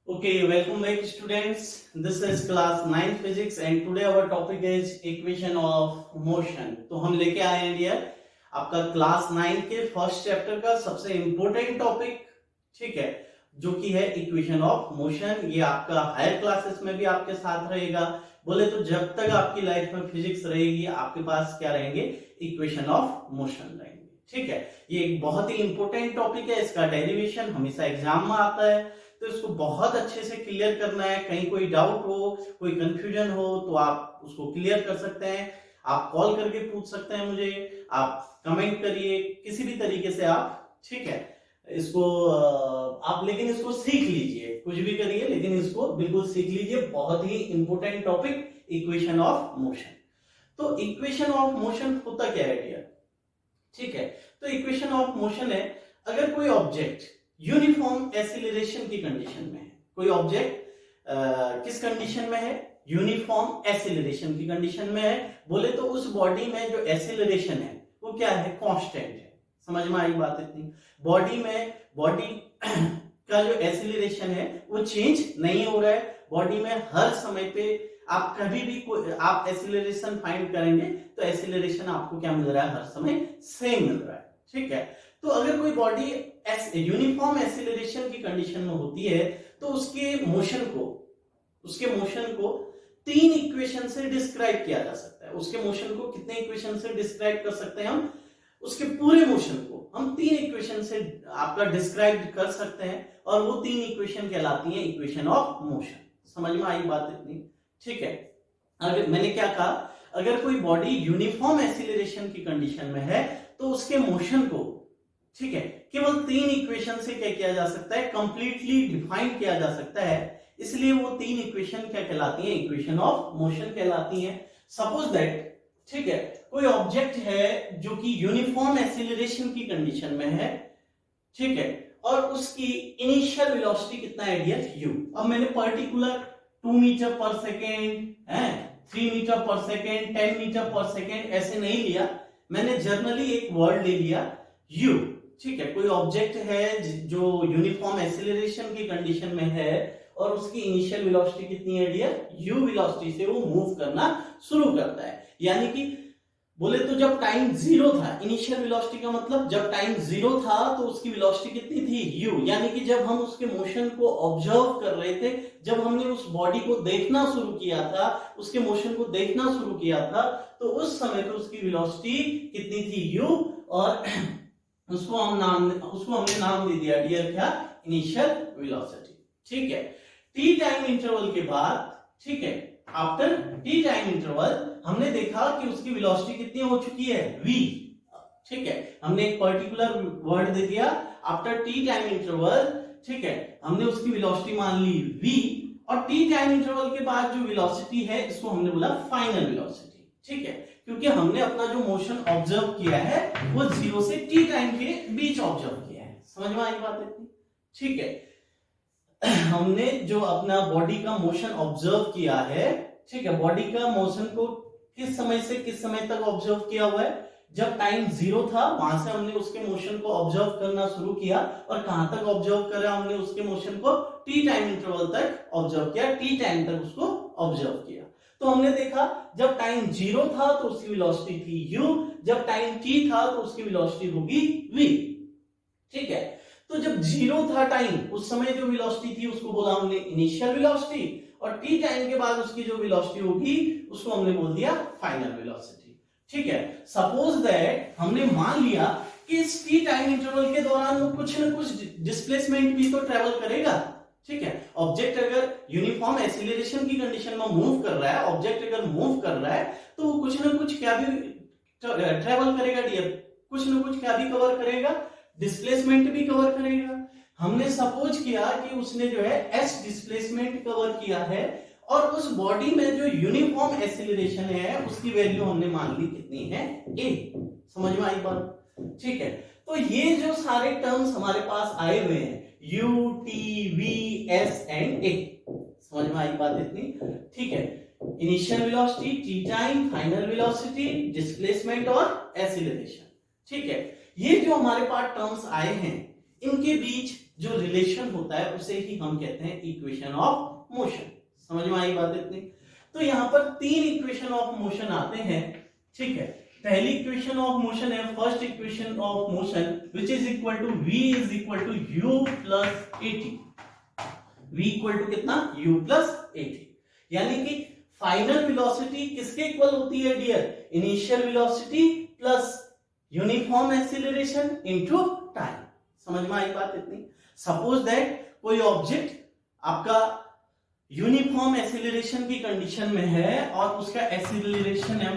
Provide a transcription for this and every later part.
Okay, welcome back students. This is class 9 physics and today our topic is equation of motion. तो हम लेके आए हैं dear आपका क्लास 9 के फर्स्ट चैप्टर का सबसे इंपॉर्टेंट टॉपिक, ठीक है, जो कि है इक्वेशन ऑफ मोशन। ये आपका हायर क्लासेस में भी आपके साथ रहेगा। बोले तो जब तक आपकी लाइफ में फिजिक्स रहेगी आपके पास क्या रहेंगे, इक्वेशन ऑफ मोशन रहेंगे, ठीक है। ये एक बहुत ही इंपॉर्टेंट टॉपिक है, इसका डेरिवेशन हमेशा एग्जाम में आता है, तो इसको बहुत अच्छे से क्लियर करना है। कहीं कोई डाउट हो, कोई कंफ्यूजन हो तो आप उसको क्लियर कर सकते हैं। आप कॉल करके पूछ सकते हैं मुझे, आप कमेंट करिए, किसी भी तरीके से आप, ठीक है, इसको आप लेकिन इसको सीख लीजिए, कुछ भी करिए लेकिन इसको बिल्कुल सीख लीजिए। बहुत ही important topic equation of motion. तो इक्वेशन ऑफ मोशन होता क्या है डियर, ठीक है। तो इक्वेशन ऑफ मोशन है अगर कोई ऑब्जेक्ट यूनिफॉर्म एसिलरेशन की कंडीशन में है। कोई ऑब्जेक्ट किस कंडीशन में है, यूनिफॉर्म एसिलरेशन की कंडीशन में है। बोले तो उस बॉडी में जो एसिलरेशन है वो क्या है, कांस्टेंट है। समझ में आई बात इतनी। बॉडी का जो एसिलरेशन है वो चेंज नहीं हो रहा है। बॉडी में हर समय पे आप कभी भी आप एसिलरेशन फाइंड करेंगे तो एसिलरेशन आपको क्या मिल रहा है, हर समय सेम मिल रहा है, ठीक है। तो अगर कोई बॉडी यूनिफॉर्म एसिलरेशन की कंडीशन में होती है तो उसके मोशन को तीन इक्वेशन से डिस्क्राइब किया जा सकता है। उसके मोशन को कितने इक्वेशन से डिस्क्राइब कर सकते हैं हम, उसके पूरे मोशन को हम तीन इक्वेशन से आपका डिस्क्राइब कर सकते हैं और वो तीन इक्वेशन कहलाती हैं इक्वेशन ऑफ मोशन। समझ में आई बात इतनी, ठीक है। अगर मैंने क्या कहा, अगर कोई बॉडी यूनिफॉर्म एसिलरेशन की कंडीशन में है तो उसके मोशन को, ठीक है, केवल तीन इक्वेशन से क्या किया जा सकता है, कंप्लीटली डिफाइन किया जा सकता है। इसलिए वो तीन इक्वेशन क्या कहलाती हैं, इक्वेशन ऑफ मोशन कहलाती हैं। सपोज दैट, ठीक है, कोई ऑब्जेक्ट है जो कि यूनिफॉर्म एसिलरेशन की कंडीशन में है, ठीक है, और उसकी इनिशियल वेलोसिटी कितना है डियर, u। अब मैंने particular 2 metre per second, 3 metre per second, 10 metre per second ऐसे नहीं लिया, मैंने जर्नली एक वर्ड ले लिया u, ठीक है। कोई ऑब्जेक्ट है जो यूनिफॉर्म एसिलरेशन की कंडीशन में है और उसकी इनिशियल वेलोसिटी कितनी है डियर, u वेलोसिटी से वो मूव करना शुरू करता है। यानी कि बोले तो जब टाइम जीरो था, इनिशियल वेलोसिटी का मतलब जब टाइम जीरो था तो उसकी वेलोसिटी कितनी थी, u। यानी कि जब हम उसके मोशन को ऑब्जर्व कर रहे थे, जब हमने उस बॉडी को देखना शुरू किया था, उसके मोशन को देखना शुरू किया था, तो उस समय पे उसकी वेलोसिटी कितनी थी, u। और उसको हमने नाम दे दिया डियर क्या, इनिशियल वेलोसिटी, ठीक है। टी टाइम इंटरवल के बाद, ठीक है, आफ्टर टी टाइम इंटरवल हमने देखा कि उसकी वेलोसिटी कितनी हो चुकी है, v, ठीक है। हमने एक पर्टिकुलर वर्ड दे दिया आफ्टर टी टाइम इंटरवल, ठीक है, हमने उसकी वेलोसिटी मान ली v, और टी टाइम इंटरवल के बाद जो वेलोसिटी है इसको हमने बोला फाइनल वेलोसिटी, ठीक है, क्योंकि हमने अपना जो मोशन ऑब्जर्व किया है वो 0 से टी टाइम के बीच ऑब्जर्व किया है। समझ में आई बात इतनी, ठीक है। हमने जो अपना बॉडी का मोशन ऑब्जर्व किया है, ठीक है, बॉडी का मोशन को किस समय से किस समय तक ऑब्जर्व किया हुआ है, जब टाइम 0 था वहां से हमने उसके मोशन को ऑब्जर्व करना शुरू किया, और कहां तक ऑब्जर्व करा हमने उसके मोशन को, टी टाइम इंटरवल तक ऑब्जर्व किया, टी टाइम तक उसको ऑब्जर्व किया। तो हमने देखा जब टाइम 0 था तो उसकी वेलोसिटी थी u, जब टाइम t था तो उसकी वेलोसिटी होगी v, ठीक है। तो जब 0 था टाइम, उस समय जो वेलोसिटी थी उसको बोला हमने इनिशियल वेलोसिटी, और t टाइम के बाद उसकी जो वेलोसिटी होगी उसको हमने बोल दिया फाइनल वेलोसिटी, ठीक है। सपोज दैट हमने मान लिया कि इस t टाइम इंटरवल के दौरान वो कुछ ना कुछ डिस्प्लेसमेंट भी तो ट्रेवल करेगा, ठीक है। ऑब्जेक्ट अगर यूनिफॉर्म एसिलरेशन की कंडीशन में मूव कर रहा है, ऑब्जेक्ट अगर मूव कर रहा है तो वो कुछ ना कुछ क्या भी ट्रेवल करेगा डियर, कुछ ना कुछ क्या भी कवर करेगा, डिस्प्लेसमेंट भी कवर करेगा। हमने सपोज किया कि उसने जो है s डिस्प्लेसमेंट कवर किया है, और उस बॉडी में जो यूनिफॉर्म एसिलरेशन है उसकी वैल्यू हमने मान ली कितनी है, a। समझ में आई बात, ठीक है। तो ये जो सारे टर्म्स हमारे पास आए हुए हैं u, t, v, s and a, समझ में आई बात इतनी, ठीक है। Initial velocity, T time, final velocity, displacement और एसिलरेशन, ठीक है। ये जो हमारे पास टर्म्स आए हैं इनके बीच जो रिलेशन होता है उसे ही हम कहते हैं इक्वेशन ऑफ मोशन। समझ में आई बात इतनी? तो यहाँ पर 3 इक्वेशन ऑफ मोशन आते हैं, ठीक है। पहली इक्वेशन ऑफ मोशन है, first equation of motion which is equal to v is equal to u plus at। v equal to कितना? u plus at। यानी कि फाइनल वेलोसिटी किसके इक्वल होती है dear? Initial velocity plus uniform acceleration into time. समझ में आई बात इतनी? सपोज दैट कोई ऑब्जेक्ट आपका यूनिफॉर्म एक्सीलरेशन की कंडीशन में है और उसका एक्सीलरेशन है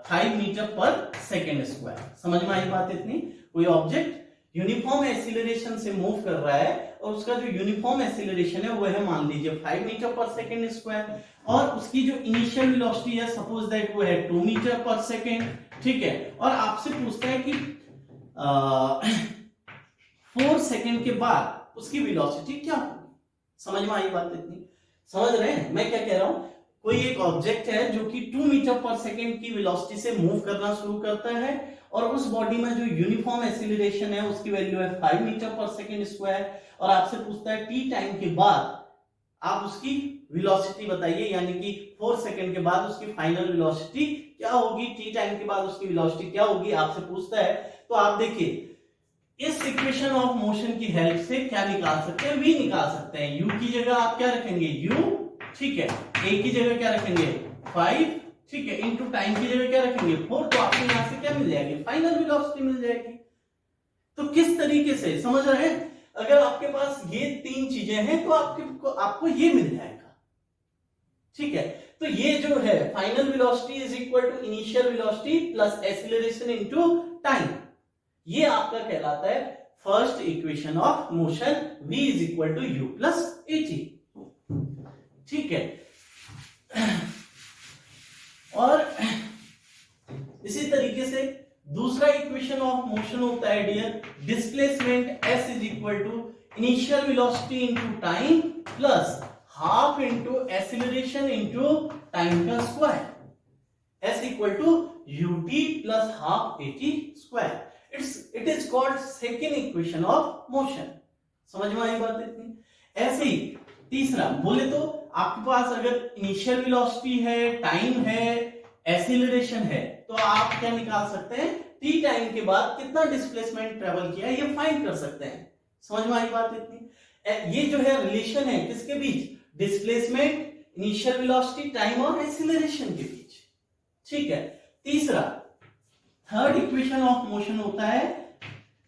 5 मीटर पर सेकेंड स्क्वायर। समझ में आई बात इतनी? कोई ऑब्जेक्ट यूनिफॉर्म एक्सीलरेशन से मूव कर रहा है और उसका जो यूनिफॉर्म एक्सीलरेशन है वो है मान लीजिए 5 मीटर पर सेकेंड स्क्वायर, और उसकी जो इनिशियल वेलोसिटी है सपोज दैट वो है 2 मीटर पर सेकेंड, ठीक है। और आपसे पूछता है कि 4 सेकेंड के बाद उसकी वेलोसिटी क्या होगी। समझ में आई बात इतनी? समझ रहे हैं मैं क्या कह रहा हूं? कोई एक ऑब्जेक्ट है जो कि 2 मीटर पर सेकेंड की वेलोसिटी से मूव करना शुरू करता है और उस बॉडी में जो यूनिफॉर्म एक्सीलरेशन है उसकी वैल्यू है 5 मीटर पर सेकेंड स्क्वायर, और आपसे पूछता है टी टाइम के बाद आप उसकी वेलोसिटी बताइए, यानी कि 4 सेकेंड के बाद उसकी फाइनल वेलोसिटी क्या होगी, टी टाइम के बाद उसकी वेलोसिटी क्या होगी, आपसे पूछता है। तो आप देखिए इस इक्वेशन ऑफ मोशन की हेल्प से क्या निकाल सकते हैं? v निकाल सकते हैं। u की जगह आप क्या रखेंगे? u, ठीक है। a की जगह क्या रखेंगे? 5, ठीक है, इनटू टाइम की जगह क्या रखेंगे? 4। तो आपको यहां से क्या मिल जाएगी? फाइनल वेलोसिटी मिल जाएगी। तो किस तरीके से, समझ रहे हैं? अगर आपके पास ये 3 चीजें हैं तो आपको ये मिल जाएगा, ठीक है। तो ये जो है final velocity is equal to initial velocity plus acceleration into time, ये आपका कहलाता है first equation of motion, v is equal to u plus at, ठीक है। और इसी तरीके से दूसरा इक्वेशन ऑफ मोशन होता है dear, displacement s is equal to initial velocity into time plus half into acceleration into time का square, s equal to ut plus half at square. It is called second equation of motion. समझ में आई बात इतनी? ऐसे ही तीसरा बोले तो आपके पास अगर इनिशियल वेलोसिटी है, टाइम है, एक्सीलरेशन है, तो आप क्या निकाल सकते हैं? टी टाइम के बाद कितना डिस्प्लेसमेंट ट्रेवल किया ये फाइंड कर सकते हैं। समझ में आई बात इतनी? ये जो है रिलेशन है किसके बीच? डिस्प्लेसमेंट, इनिशियल वेलोसिटी, टाइम और एक्सीलरेशन के बीच, ठीक है। तीसरा थर्ड इक्वेशन ऑफ मोशन होता है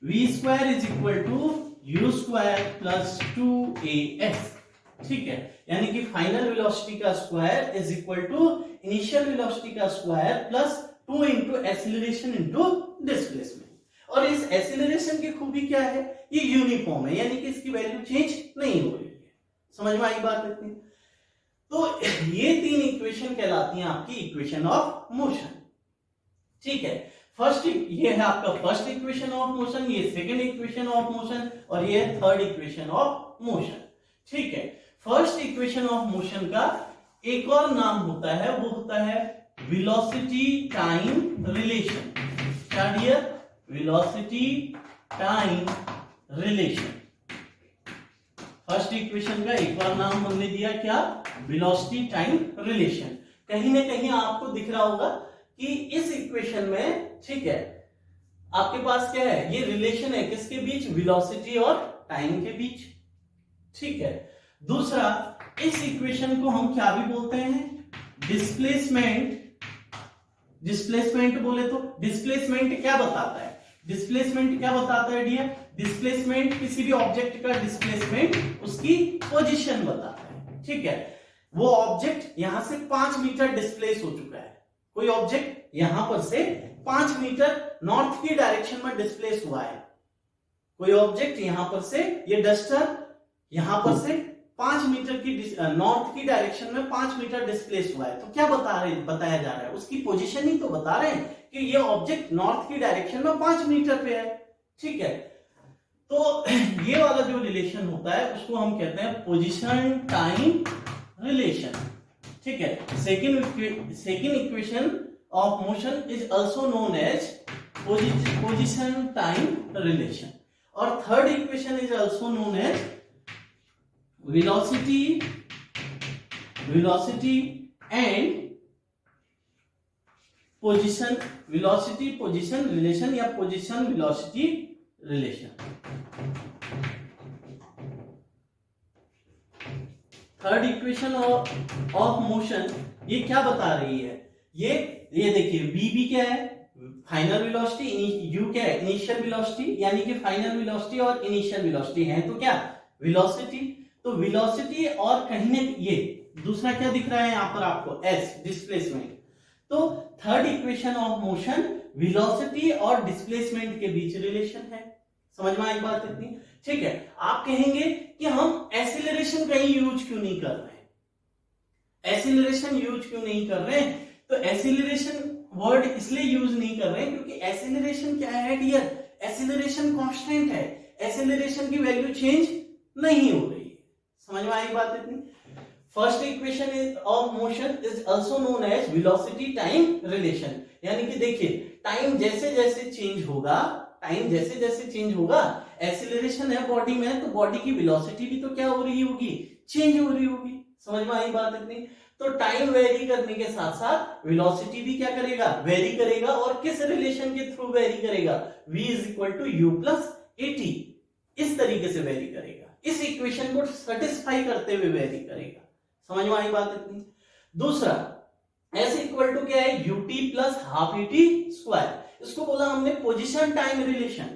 v square is equal to u square plus 2as, ठीक है। यानी कि फाइनल वेलोसिटी का square is equal to initial velocity का square plus 2 into acceleration into displacement. और इस एक्सीलरेशन की खूबी क्या है? ये यूनिफॉर्म है, यानी कि इसकी वैल्यू चेंज नहीं हो रही है। समझ में आई बात इतनी? तो ये 3 इक्वेशन कहलाती हैं आपकी इक्वेशन ऑफ मोशन, ठीक है। फर्स्ट ये है आपका फर्स्ट इक्वेशन ऑफ मोशन, ये सेकंड इक्वेशन ऑफ मोशन, और ये थर्ड इक्वेशन ऑफ मोशन, ठीक है। फर्स्ट इक्वेशन ऑफ मोशन का एक और नाम होता है, वो होता है वेलोसिटी टाइम रिलेशन। क्या dear? Velocity time relation. First equation का एक और नाम हमने दिया क्या? Velocity time relation. कहीं ना कहीं आपको दिख रहा होगा कि इस इक्वेशन में, ठीक है, आपके पास क्या है? ये रिलेशन है किसके बीच? वेलोसिटी और टाइम के बीच, ठीक है। दूसरा, इस इक्वेशन को हम क्या भी बोलते हैं? डिस्प्लेसमेंट। डिस्प्लेसमेंट बोले तो डिस्प्लेसमेंट क्या बताता है? डिस्प्लेसमेंट क्या बताता है डियर? डिस्प्लेसमेंट किसी भी ऑब्जेक्ट का डिस्प्लेसमेंट उसकी पोजीशन बताता है, ठीक है। वो ऑब्जेक्ट यहां से 5 मीटर डिस्प्लेस हो चुका है, कोई ऑब्जेक्ट यहां पर से 5 मीटर नॉर्थ की डायरेक्शन में डिस्प्लेस हुआ है। कोई ऑब्जेक्ट यहां पर से, ये डस्टर यहां पर से 5 मीटर की नॉर्थ की डायरेक्शन में 5 मीटर डिस्प्लेस हुआ है। तो क्या बताया जा रहा है? उसकी पोजीशन ही तो बता रहे हैं कि ये ऑब्जेक्ट नॉर्थ की डायरेक्शन में 5 मीटर पे है, ठीक है। तो ये वाला जो रिलेशन होता है उसको हम कहते हैं पोजीशन टाइम रिलेशन, ठीक है। Second equation of motion is also known as position time relation. और third equation is also known as velocity and position relation या position velocity relation. Third equation of motion ये क्या बता रही है, ये देखिए v भी क्या है, फाइनल वेलोसिटी, u क्या है, इनिशियल वेलोसिटी, यानी कि फाइनल वेलोसिटी और इनिशियल वेलोसिटी है तो क्या वेलोसिटी। तो वेलोसिटी और कहीं ने ये दूसरा क्या दिख रहा है यहाँ पर आपको s डिस्प्लेसमेंट। तो third equation of motion velocity और डिस्प्लेसमेंट के बीच रिलेशन है। समझ में आई बात इतनी, ठीक है। आप कहेंगे कि हम एक्सीलरेशन कहीं यूज क्यों नहीं कर रहे हैं, एक्सीलरेशन यूज क्यों नहीं कर रहे हैं? तो एक्सीलरेशन वर्ड इसलिए यूज नहीं कर रहे हैं क्योंकि एक्सीलरेशन क्या है डियर, एक्सीलरेशन कांस्टेंट है, एक्सीलरेशन की वैल्यू चेंज नहीं हो रही है। समझ में आई बात इतनी। First equation is of motion is also known as velocity time relation, यानी कि देखिए टाइम जैसे जैसे चेंज होगा, एक्सीलरेशन है बॉडी में तो बॉडी की वेलोसिटी भी तो क्या हो रही होगी, चेंज हो रही होगी। समझ में आई बात इतनी। तो टाइम वेरी करने के साथ साथ वेलोसिटी भी क्या करेगा, वेरी करेगा। और किस रिलेशन के थ्रू वेरी करेगा, v = u + at, इस तरीके से वेरी करेगा, इस इक्वेशन को सेटिस्फाई करते हुए वेरी करेगा। समझ में आई बात इतनी। दूसरा s = क्या है, ut + ½ at², इसको बोला हमने पोजीशन टाइम रिलेशन।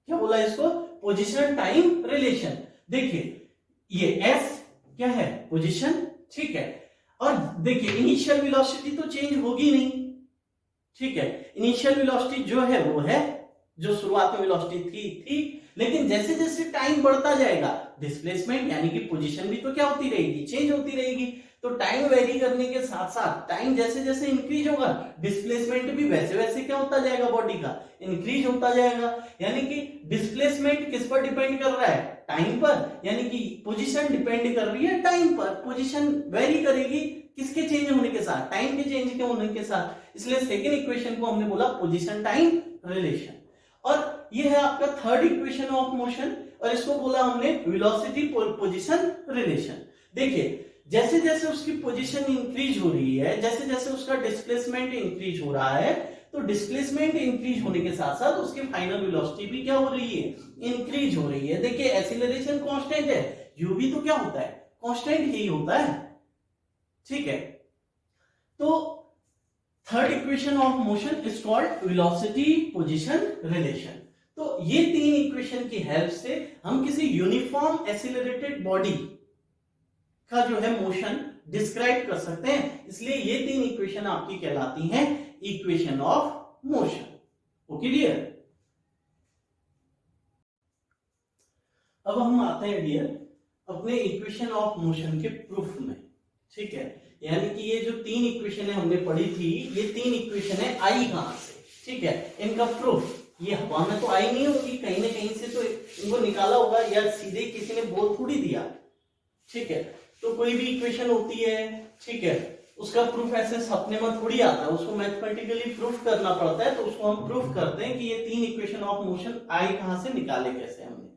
क्या बोला इसको, पोजीशन टाइम रिलेशन। देखिए ये s क्या है, पोजीशन, ठीक है। और देखिए इनिशियल वेलोसिटी तो चेंज होगी नहीं, ठीक है। इनिशियल वेलोसिटी जो है वो है जो शुरुआत में वेलोसिटी थी, लेकिन जैसे जैसे टाइम बढ़ता जाएगा डिस्प्लेसमेंट यानी कि पोजीशन भी तो क्या होती रहेगी, चेंज होती रहेगी। तो टाइम वेरी करने के साथ साथ टाइम जैसे जैसे इंक्रीज होगा डिस्प्लेसमेंट भी वैसे वैसे क्या होता जाएगा, बॉडी का इंक्रीज होता जाएगा। यानी कि डिस्प्लेसमेंट किस पर डिपेंड कर रहा है, टाइम पर, यानी कि पोजीशन डिपेंड कर रही है टाइम पर। पोजीशन वेरी करेगी किसके चेंज होने के साथ, टाइम के चेंज के होने के साथ। इसलिए सेकेंड इक्वेशन को हमने बोला पोजीशन टाइम रिलेशन। और ये है आपका थर्ड इक्वेशन ऑफ मोशन, और इसको बोला हमने वेलोसिटी पोजीशन रिलेशन। देखिए जैसे जैसे उसकी पोजीशन इंक्रीज हो रही है, जैसे जैसे उसका डिस्प्लेसमेंट इंक्रीज हो रहा है, तो डिस्प्लेसमेंट इंक्रीज होने के साथ साथ उसकी फाइनल वेलोसिटी भी क्या हो रही है, इंक्रीज हो रही है। देखिए एक्सीलरेशन कांस्टेंट है, u भी तो क्या होता है, कांस्टेंट ही होता है, ठीक है। तो third equation of motion is called velocity position relation. तो ये तीन इक्वेशन की हेल्प से हम किसी यूनिफॉर्म एक्सीलरेटेड बॉडी का जो है मोशन डिस्क्राइब कर सकते हैं। इसलिए ये तीन इक्वेशन आपकी कहलाती हैं equation of motion. Okay dear, अब हम आते हैं डियर अपने इक्वेशन ऑफ मोशन के प्रूफ में, ठीक है। यानी कि ये जो तीन इक्वेशन है हमने पढ़ी थी, ये तीन इक्वेशन है आई कहां से, ठीक है। इनका प्रूफ ये हवा में तो आई नहीं होगी, कहीं ना कहीं से तो इनको निकाला होगा, या सीधे किसी ने बोल थोड़ी दिया, ठीक है। तो कोई भी इक्वेशन होती है, ठीक है, उसका प्रूफ ऐसे सपने में थोड़ी आता है, उसको मैथमेटिकली प्रूफ करना पड़ता है। तो उसको हम प्रूफ करते हैं कि ये तीन इक्वेशन ऑफ मोशन आई कहां से निकाले कैसे हमने,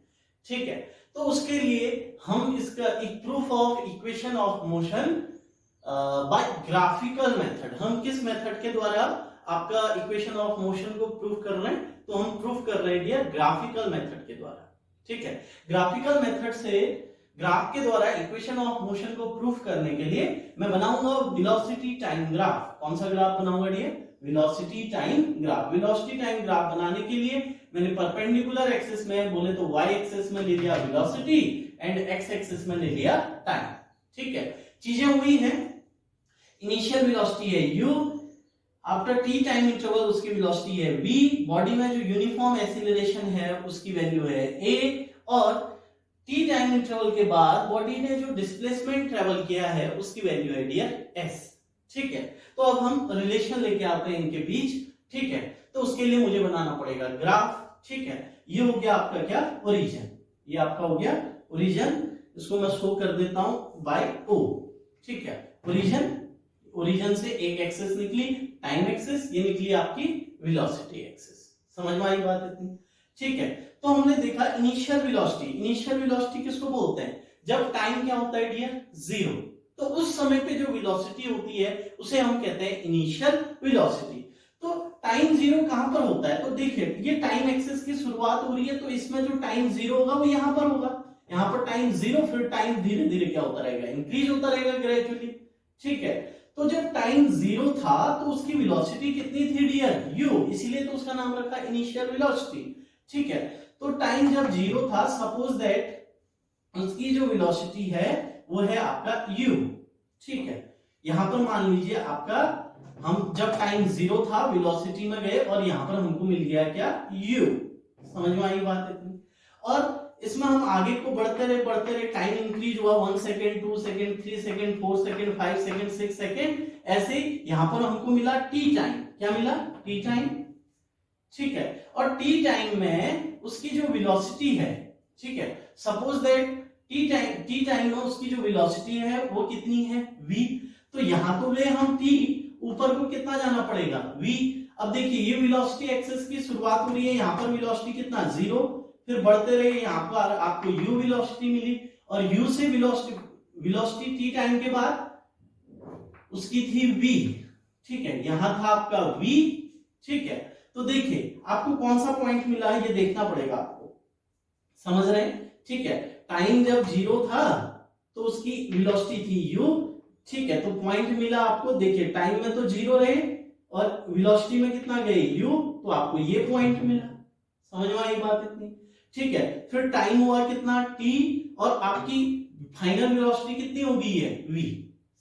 ठीक है। तो उसके लिए हम इसका एक proof of equation of motion by graphical method, हम किस मेथड के द्वारा आपका इक्वेशन ऑफ मोशन को प्रूफ कर रहे हैं, तो हम प्रूफ कर रहे हैं डियर ग्राफिकल मेथड के द्वारा, ठीक है। ग्राफिकल मेथड से ग्राफ के द्वारा इक्वेशन ऑफ मोशन को प्रूफ करने के लिए मैं बनाऊंगा वेलोसिटी टाइम ग्राफ। कौन सा ग्राफ बनाऊंगा dear, velocity time graph. Velocity time graph बनाने के लिए मैंने परपेंडिकुलर एक्सिस में बोले तो y एक्सिस में ले लिया वेलोसिटी एंड x एक्सिस में ले लिया टाइम, ठीक है। चीजें हुई हैं, इनिशियल वेलोसिटी है u, after t time interval उसकी वेलोसिटी है v, बॉडी में जो यूनिफॉर्म एक्सीलरेशन है उसकी वैल्यू है a, और t टाइम इंटरवल के बाद बॉडी ने जो डिस्प्लेसमेंट ट्रेवल किया है उसकी वैल्यू है डियर s, ठीक है। तो अब हम रिलेशन लेके आते हैं इनके बीच, ठीक है। तो उसके लिए मुझे बनाना पड़ेगा ग्राफ, ठीक है। ये हो गया आपका क्या, ओरिजिन, ये आपका हो गया ओरिजिन, इसको मैं शो कर देता हूं बाय o, ठीक है। ओरिजिन से एक एक्सिस निकली टाइम एक्सिस, ये निकली आपकी वेलोसिटी एक्सिस। समझ में आई बात इतनी, ठीक है। तो हमने देखा इनिशियल वेलोसिटी, इनिशियल वेलोसिटी किसको बोलते हैं, जब टाइम क्या होता है डियर, जीरो, तो उस समय पे जो वेलोसिटी होती है उसे हम कहते हैं इनिशियल वेलोसिटी। तो टाइम जीरो कहां पर होता है, तो देखिए ये टाइम एक्सिस की शुरुआत हो रही है, तो इसमें जो टाइम जीरो होगा वो यहां पर होगा, यहां पर टाइम जीरो, फिर टाइम धीरे धीरे क्या होता रहेगा, इंक्रीज होता रहेगा ग्रेजुअली, ठीक है। तो जब टाइम जीरो था तो उसकी वेलोसिटी कितनी थी डियर, यू, इसीलिए तो उसका नाम रखा इनिशियल वेलोसिटी, ठीक है। तो टाइम जब जीरो था, सपोज दैट उसकी जो वेलोसिटी है वो है आपका u, ठीक है। यहां पर मान लीजिए आपका, हम जब टाइम जीरो था वेलोसिटी में गए और यहां पर हमको मिल गया क्या, u, समझ में आई बात इतनी। और इसमें हम आगे को बढ़ते रहे, टाइम इंक्रीज हुआ, 1 second, 2 second, 3 second, 4 second, 5 second, 6 second, ऐसे यहां पर हमको मिला t टाइम, क्या मिला, t टाइम, ठीक है। और t टाइम में उसकी जो वेलोसिटी है, ठीक है, सपोज दैट टी टाइम में उसकी जो वेलोसिटी है वो कितनी है, v, तो यहां तो ले हम t, ऊपर को कितना जाना पड़ेगा, v। अब देखिए ये वेलोसिटी एक्सिस की शुरुआत हो रही है, यहां पर वेलोसिटी कितना, जीरो, फिर बढ़ते रहे, यहां पर आपको u वेलोसिटी मिली, और u से वेलोसिटी t टाइम के बाद उसकी थी v, ठीक है, यहां था आपका v, ठीक है। तो देखिए आपको कौन सा पॉइंट मिला है ये देखना पड़ेगा आपको, समझ रहे हैं, ठीक है। टाइम जब जीरो था तो उसकी वेलोसिटी थी u, ठीक है, तो पॉइंट मिला आपको, देखिए टाइम में तो जीरो रहे और वेलोसिटी में कितना गए, u, तो आपको ये पॉइंट मिला, समझ में आई बात इतनी, ठीक है। फिर टाइम हुआ कितना t, और आपकी फाइनल वेलोसिटी कितनी हो गई है, v,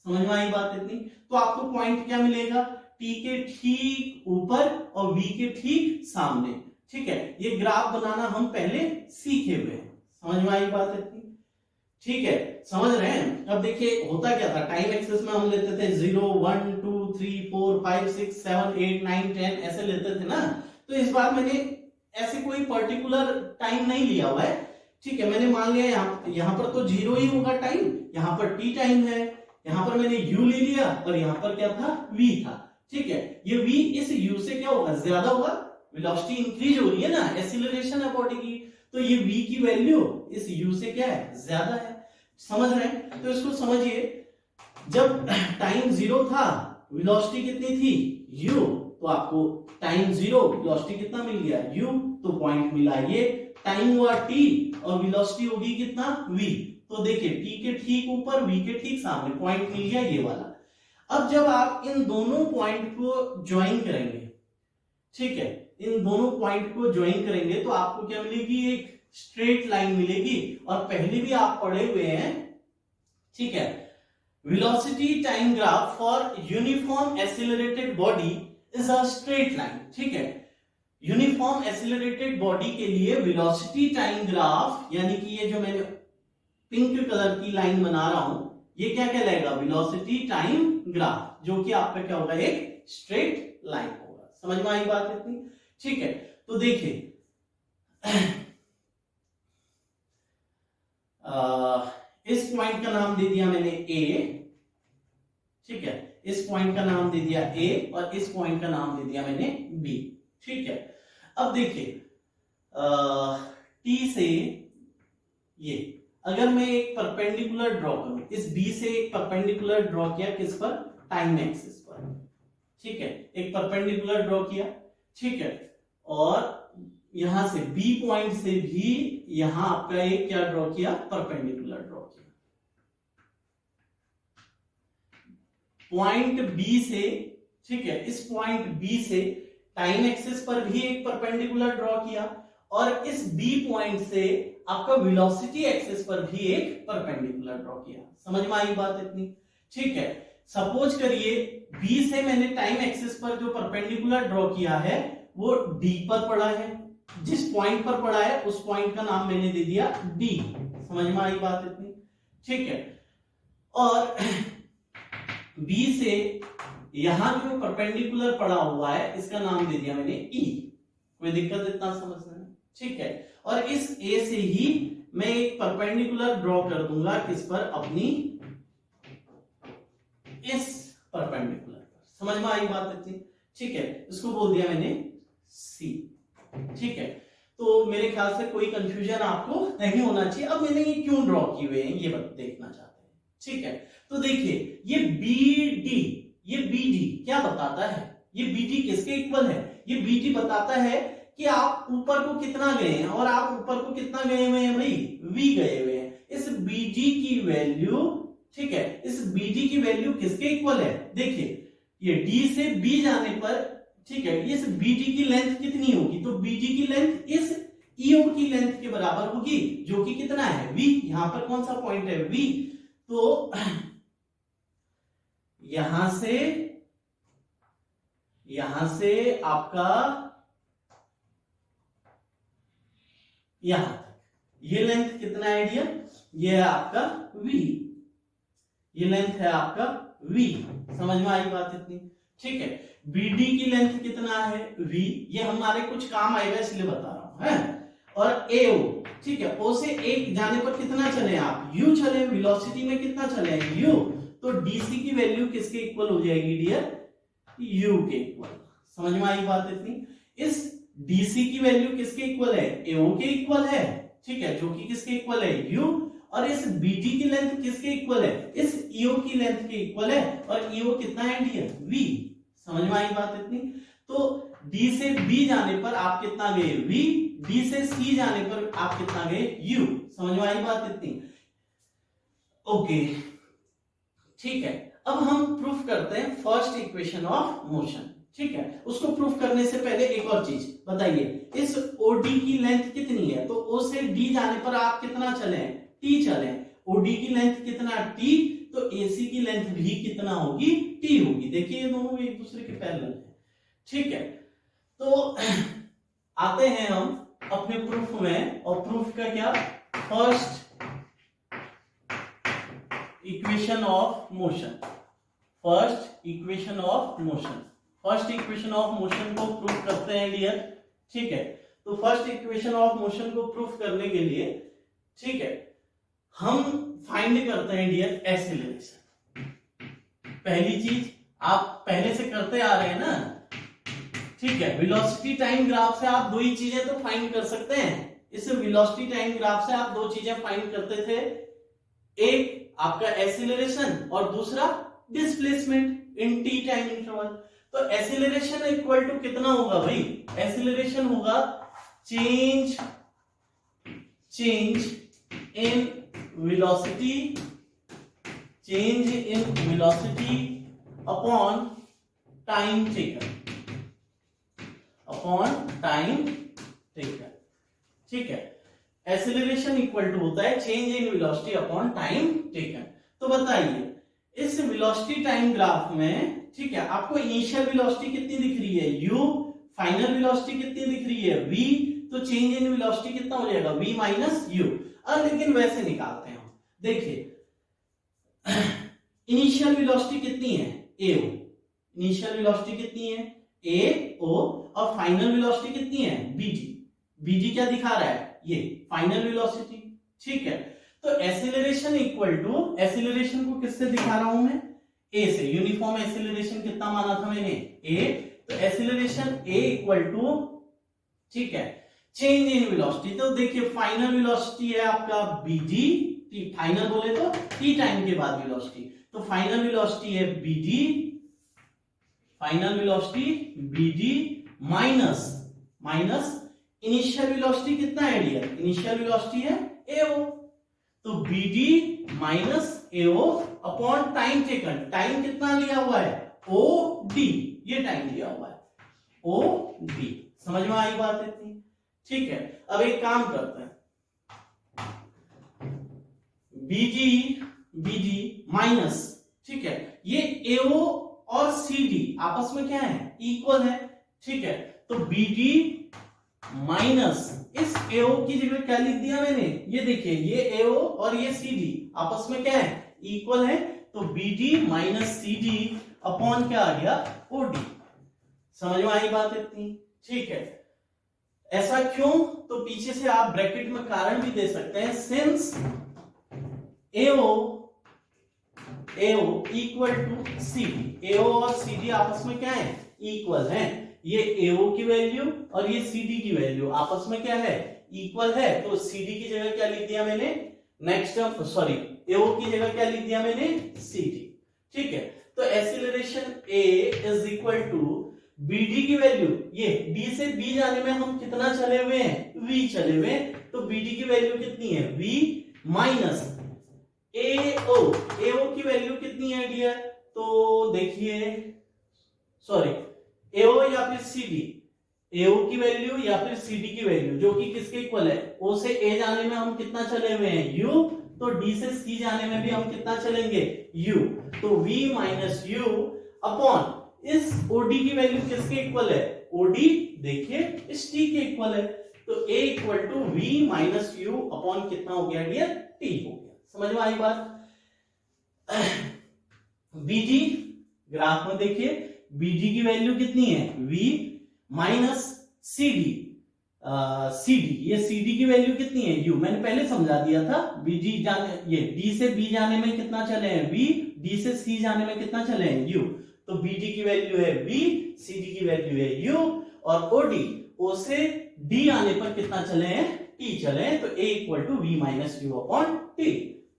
समझ में आई बात इतनी। तो आपको पॉइंट क्या मिलेगा, t के ठीक ऊपर और v के ठीक सामने, ठीक है। ये ग्राफ बनाना हम पहले सीखे हुए हैं, समझ में आई बात इतनी, ठीक है, समझ रहे हैं। अब देखिए होता क्या था, टाइम एक्सिस में हम लेते थे 0, 1, 2, 3, 4, 5, 6, 7, 8, 9, 10 ऐसे लेते थे ना। तो इस बार मैंने ऐसे कोई पर्टिकुलर टाइम नहीं लिया हुआ है, ठीक है। मैंने मान लिया यहाँ पर तो जीरो ही होगा टाइम, यहाँ पर टी टाइम है, यहाँ पर मैंने u ले लिया और यहाँ पर क्या था, v था, ठीक है। ये v इस u से क्या होगा, ज्यादा होगा, वेलोसिटी इंक्रीज हो रही है ना, एक्सीलरेशन है बॉडी की, तो ये v की वैल्यू इस u से क्या है, ज्यादा है, समझ रहे हैं। तो इसको समझिए, जब टाइम जीरो था वेलोसिटी कितनी थी, u, तो आपको टाइम जीरो वेलोसिटी कितना मिल गया, u, तो पॉइंट मिला ये, टाइम हुआ t और वेलोसिटी होगी कितना, v, तो देखिए t के ठीक ऊपर v के ठीक सामने पॉइंट मिल गया ये वाला। अब जब आप इन दोनों पॉइंट को ज्वाइन करेंगे, ठीक है, इन दोनों पॉइंट को ज्वाइन करेंगे तो आपको क्या मिलेगी, एक स्ट्रेट लाइन मिलेगी, और पहले भी आप पढ़े हुए हैं, ठीक है, velocity time graph for uniform accelerated body is a straight line, ठीक है। यूनिफॉर्म एक्सीलरेटेड बॉडी के लिए वेलोसिटी टाइम ग्राफ, यानी कि ये जो मैंने पिंक कलर की लाइन बना रहा हूं, ये क्या कहलाएगा, वेलोसिटी टाइम ग्राफ, जो कि आपका क्या होगा, एक स्ट्रेट लाइन होगा, समझ में आई बात इतनी, ठीक है। तो देखिए इस पॉइंट का नाम दे दिया मैंने A, ठीक है, इस पॉइंट का नाम दे दिया A और इस पॉइंट का नाम दे दिया मैंने B, ठीक है। अब देखिए T से ये, अगर मैं एक परपेंडिकुलर ड्रॉ करूं, इस B से एक परपेंडिकुलर ड्रॉ किया, किस पर, टाइम एक्सिस पर, ठीक है, एक परपेंडिकुलर ड्रॉ किया, ठीक है, और यहां से B पॉइंट से भी यहां आपका एक क्या ड्रॉ किया, परपेंडिकुलर ड्रॉ किया, पॉइंट B से, ठीक है, इस पॉइंट B से टाइम एक्सिस पर भी एक परपेंडिकुलर ड्रॉ किया, और इस B पॉइंट से आपका वेलोसिटी एक्सिस पर भी एक परपेंडिकुलर ड्रॉ किया, समझ में आई बात इतनी, ठीक है। सपोज करिए B से मैंने टाइम एक्सिस पर जो परपेंडिकुलर ड्रॉ किया है वो D पर पड़ा है, जिस पॉइंट पर पड़ा है उस पॉइंट का नाम मैंने दे दिया D, समझ में आई बात इतनी, ठीक है। और B से यहां जो परपेंडिकुलर पड़ा हुआ है इसका नाम दे दिया मैंने E, कोई दिक्कत इतना समझने में, ठीक है। और इस A से ही मैं एक परपेंडिकुलर ड्रॉ कर दूंगा, किस पर, अपनी इस परपेंडिकुलर पर, समझ में आई बात इतनी, ठीक है, इसको बोल दिया मैंने C, ठीक है। तो मेरे ख्याल से कोई कंफ्यूजन आपको नहीं होना चाहिए। अब मैंने ये क्यों ड्रॉ किए हुए हैं ये देखना चाहते हैं, ठीक है। तो देखिए ये BD क्या बताता है, ये BD किसके इक्वल है, ये BD बताता है कि आप ऊपर को कितना गए हैं, और आप ऊपर को कितना गए हुए हैं भाई, V गए हुए हैं। इस BD की वैल्यू, ठीक है, इस BD की वैल्यू किसके इक्वल है, देखिए ये D से B जाने पर, ठीक है, इस BD की लेंथ कितनी होगी, तो BD की लेंथ इस EO की लेंथ के बराबर होगी, जो कि कितना है V। यहां पर कौन सा पॉइंट है V, तो यहां से आपका यहां तक ये लेंथ कितना है डियर, ये है आपका V, ये लेंथ है आपका V। समझ में आई बात इतनी, ठीक है। BD की लेंथ कितना है V, ये हमारे कुछ काम आएगा इसलिए बता रहा हूं, है। और AO, ठीक है, O से एक जाने पर कितना चले आप, U चले, वेलोसिटी में कितना चले U, तो DC की वैल्यू किसके इक्वल हो जाएगी डियर, U के इक्वल। समझ में आई बात इतनी। इस DC की वैल्यू किसके इक्वल है, AO के इक्वल है, ठीक है, जो कि किसके इक्वल है U। और इस BD की लेंथ किसके इक्वल है, इस EO की लेंथ के इक्वल है, और EO कितना है डियर V। समझ में आई बात इतनी। तो D से B जाने पर आप कितना गए V, D से C जाने पर आप कितना गए U। समझ में आई बात इतनी, ओके, ठीक है। अब हम प्रूफ करते हैं फर्स्ट इक्वेशन ऑफ मोशन, ठीक है। उसको प्रूफ करने से पहले एक और चीज बताइए, इस OD की लेंथ कितनी है, तो O से D जाने पर आप कितना चले, T चले। OD की लेंथ कितना T, तो AC की लेंथ भी कितना होगी, T होगी। देखिए ये दोनों एक दूसरे के पैरेलल है, ठीक है। तो आते हैं हम अपने प्रूफ में, और प्रूफ का क्या, first equation of motion, first equation of motion, first equation of motion को प्रूफ करते हैं डियर, ठीक है। तो फर्स्ट इक्वेशन ऑफ मोशन को प्रूफ करने के लिए, ठीक है, हम फाइंड करते हैं डियर एक्सीलरेशन। पहली चीज आप पहले से करते आ रहे हैं ना, ठीक है, वेलोसिटी टाइम ग्राफ से आप दो ही चीजें तो फाइंड कर सकते हैं। इस वेलोसिटी टाइम ग्राफ से आप दो चीजें फाइंड करते थे, एक आपका एक्सीलरेशन और दूसरा displacement in T time interval. तो एक्सीलरेशन इक्वल टू कितना होगा भाई, एक्सीलरेशन होगा change in velocity, change in velocity upon time taken, upon time taken, ठीक है। एक्सीलरेशन इक्वल टू होता है change in velocity upon time taken. तो बताइए इस वेलोसिटी टाइम ग्राफ में, ठीक है, आपको इनिशियल वेलोसिटी कितनी दिख रही है u, फाइनल वेलोसिटी कितनी दिख रही है v, तो चेंज इन वेलोसिटी कितना हो जाएगा v माइनस u। अब लेकिन वैसे निकालते हैं हम, देखिए इनिशियल वेलोसिटी कितनी है ao, इनिशियल वेलोसिटी कितनी है ao, और फाइनल वेलोसिटी कितनी है bd, bd क्या दिखा रहा है ये फाइनल वेलोसिटी, ठीक है। तो एक्सीलरेशन इक्वल टू, एक्सीलरेशन को किससे दिखा रहा हूं मैं, a से, यूनिफॉर्म एक्सीलरेशन कितना माना था मैंने a, तो एक्सीलरेशन a इक्वल टू, ठीक है, चेंज इन वेलोसिटी। तो देखिए फाइनल वेलोसिटी है आपका bd, फाइनल बोले तो t टाइम के बाद वेलोसिटी, तो फाइनल वेलोसिटी है bd, final velocity bd minus initial velocity कितना है डियर, इनिशियल वेलोसिटी है ao, तो bd minus ao upon time taken, time कितना लिया हुआ है od, ये टाइम लिया हुआ है od। समझ में आई बात इतनी, ठीक है। अब एक काम करते हैं, bd माइनस, ठीक है, ये ao और cd आपस में क्या है, इक्वल है, ठीक है। तो bd माइनस इस AO की जगह क्या लिख दिया मैंने, ये देखिए ये AO और ये CD आपस में क्या है, इक्वल है, तो BD माइनस CD अपॉन क्या आ गया OD। समझ में आई बात इतनी, ठीक है। ऐसा क्यों, तो पीछे से आप ब्रैकेट में कारण भी दे सकते हैं, since AO equal to CD, AO और CD आपस में क्या है, इक्वल है, ये AO की वैल्यू और ये CD की वैल्यू आपस में क्या है, इक्वल है, तो CD की जगह क्या लिख दिया मैंने, नेक्स्ट टर्म सॉरी AO की जगह क्या लिख दिया मैंने, CD। ठीक है, तो acceleration A is equal to BD की वैल्यू, ये D से B जाने में हम कितना चले हुए हैं, V चले हुए, तो BD की वैल्यू कितनी है, V माइनस AO की वैल्यू कितनी है डियर, तो देखिए सॉरी AO या फिर CD, AO की वैल्यू या फिर CD की वैल्यू जो कि किसके इक्वल है, O से A जाने में हम कितना चले हुए हैं, U, तो D से C जाने में भी हम कितना चलेंगे, U, तो V माइनस U अपॉन इस OD की वैल्यू किसके इक्वल है, OD देखिए इस T के इक्वल है, तो A equal to V minus U upon कितना हो गया डियर, T हो गया। समझ में आई बात। BD ग्राफ में देखिए BD की वैल्यू कितनी है, V माइनस CD, ये CD की वैल्यू कितनी है, U, मैंने पहले समझा दिया था, BD जाने ये D से B जाने में कितना चले हैं V, D से C जाने में कितना चले हैं U, तो BD की वैल्यू है V, CD की वैल्यू है U, और OD O से D आने पर कितना चले हैं, T चले हैं, तो A equal to V minus U upon T।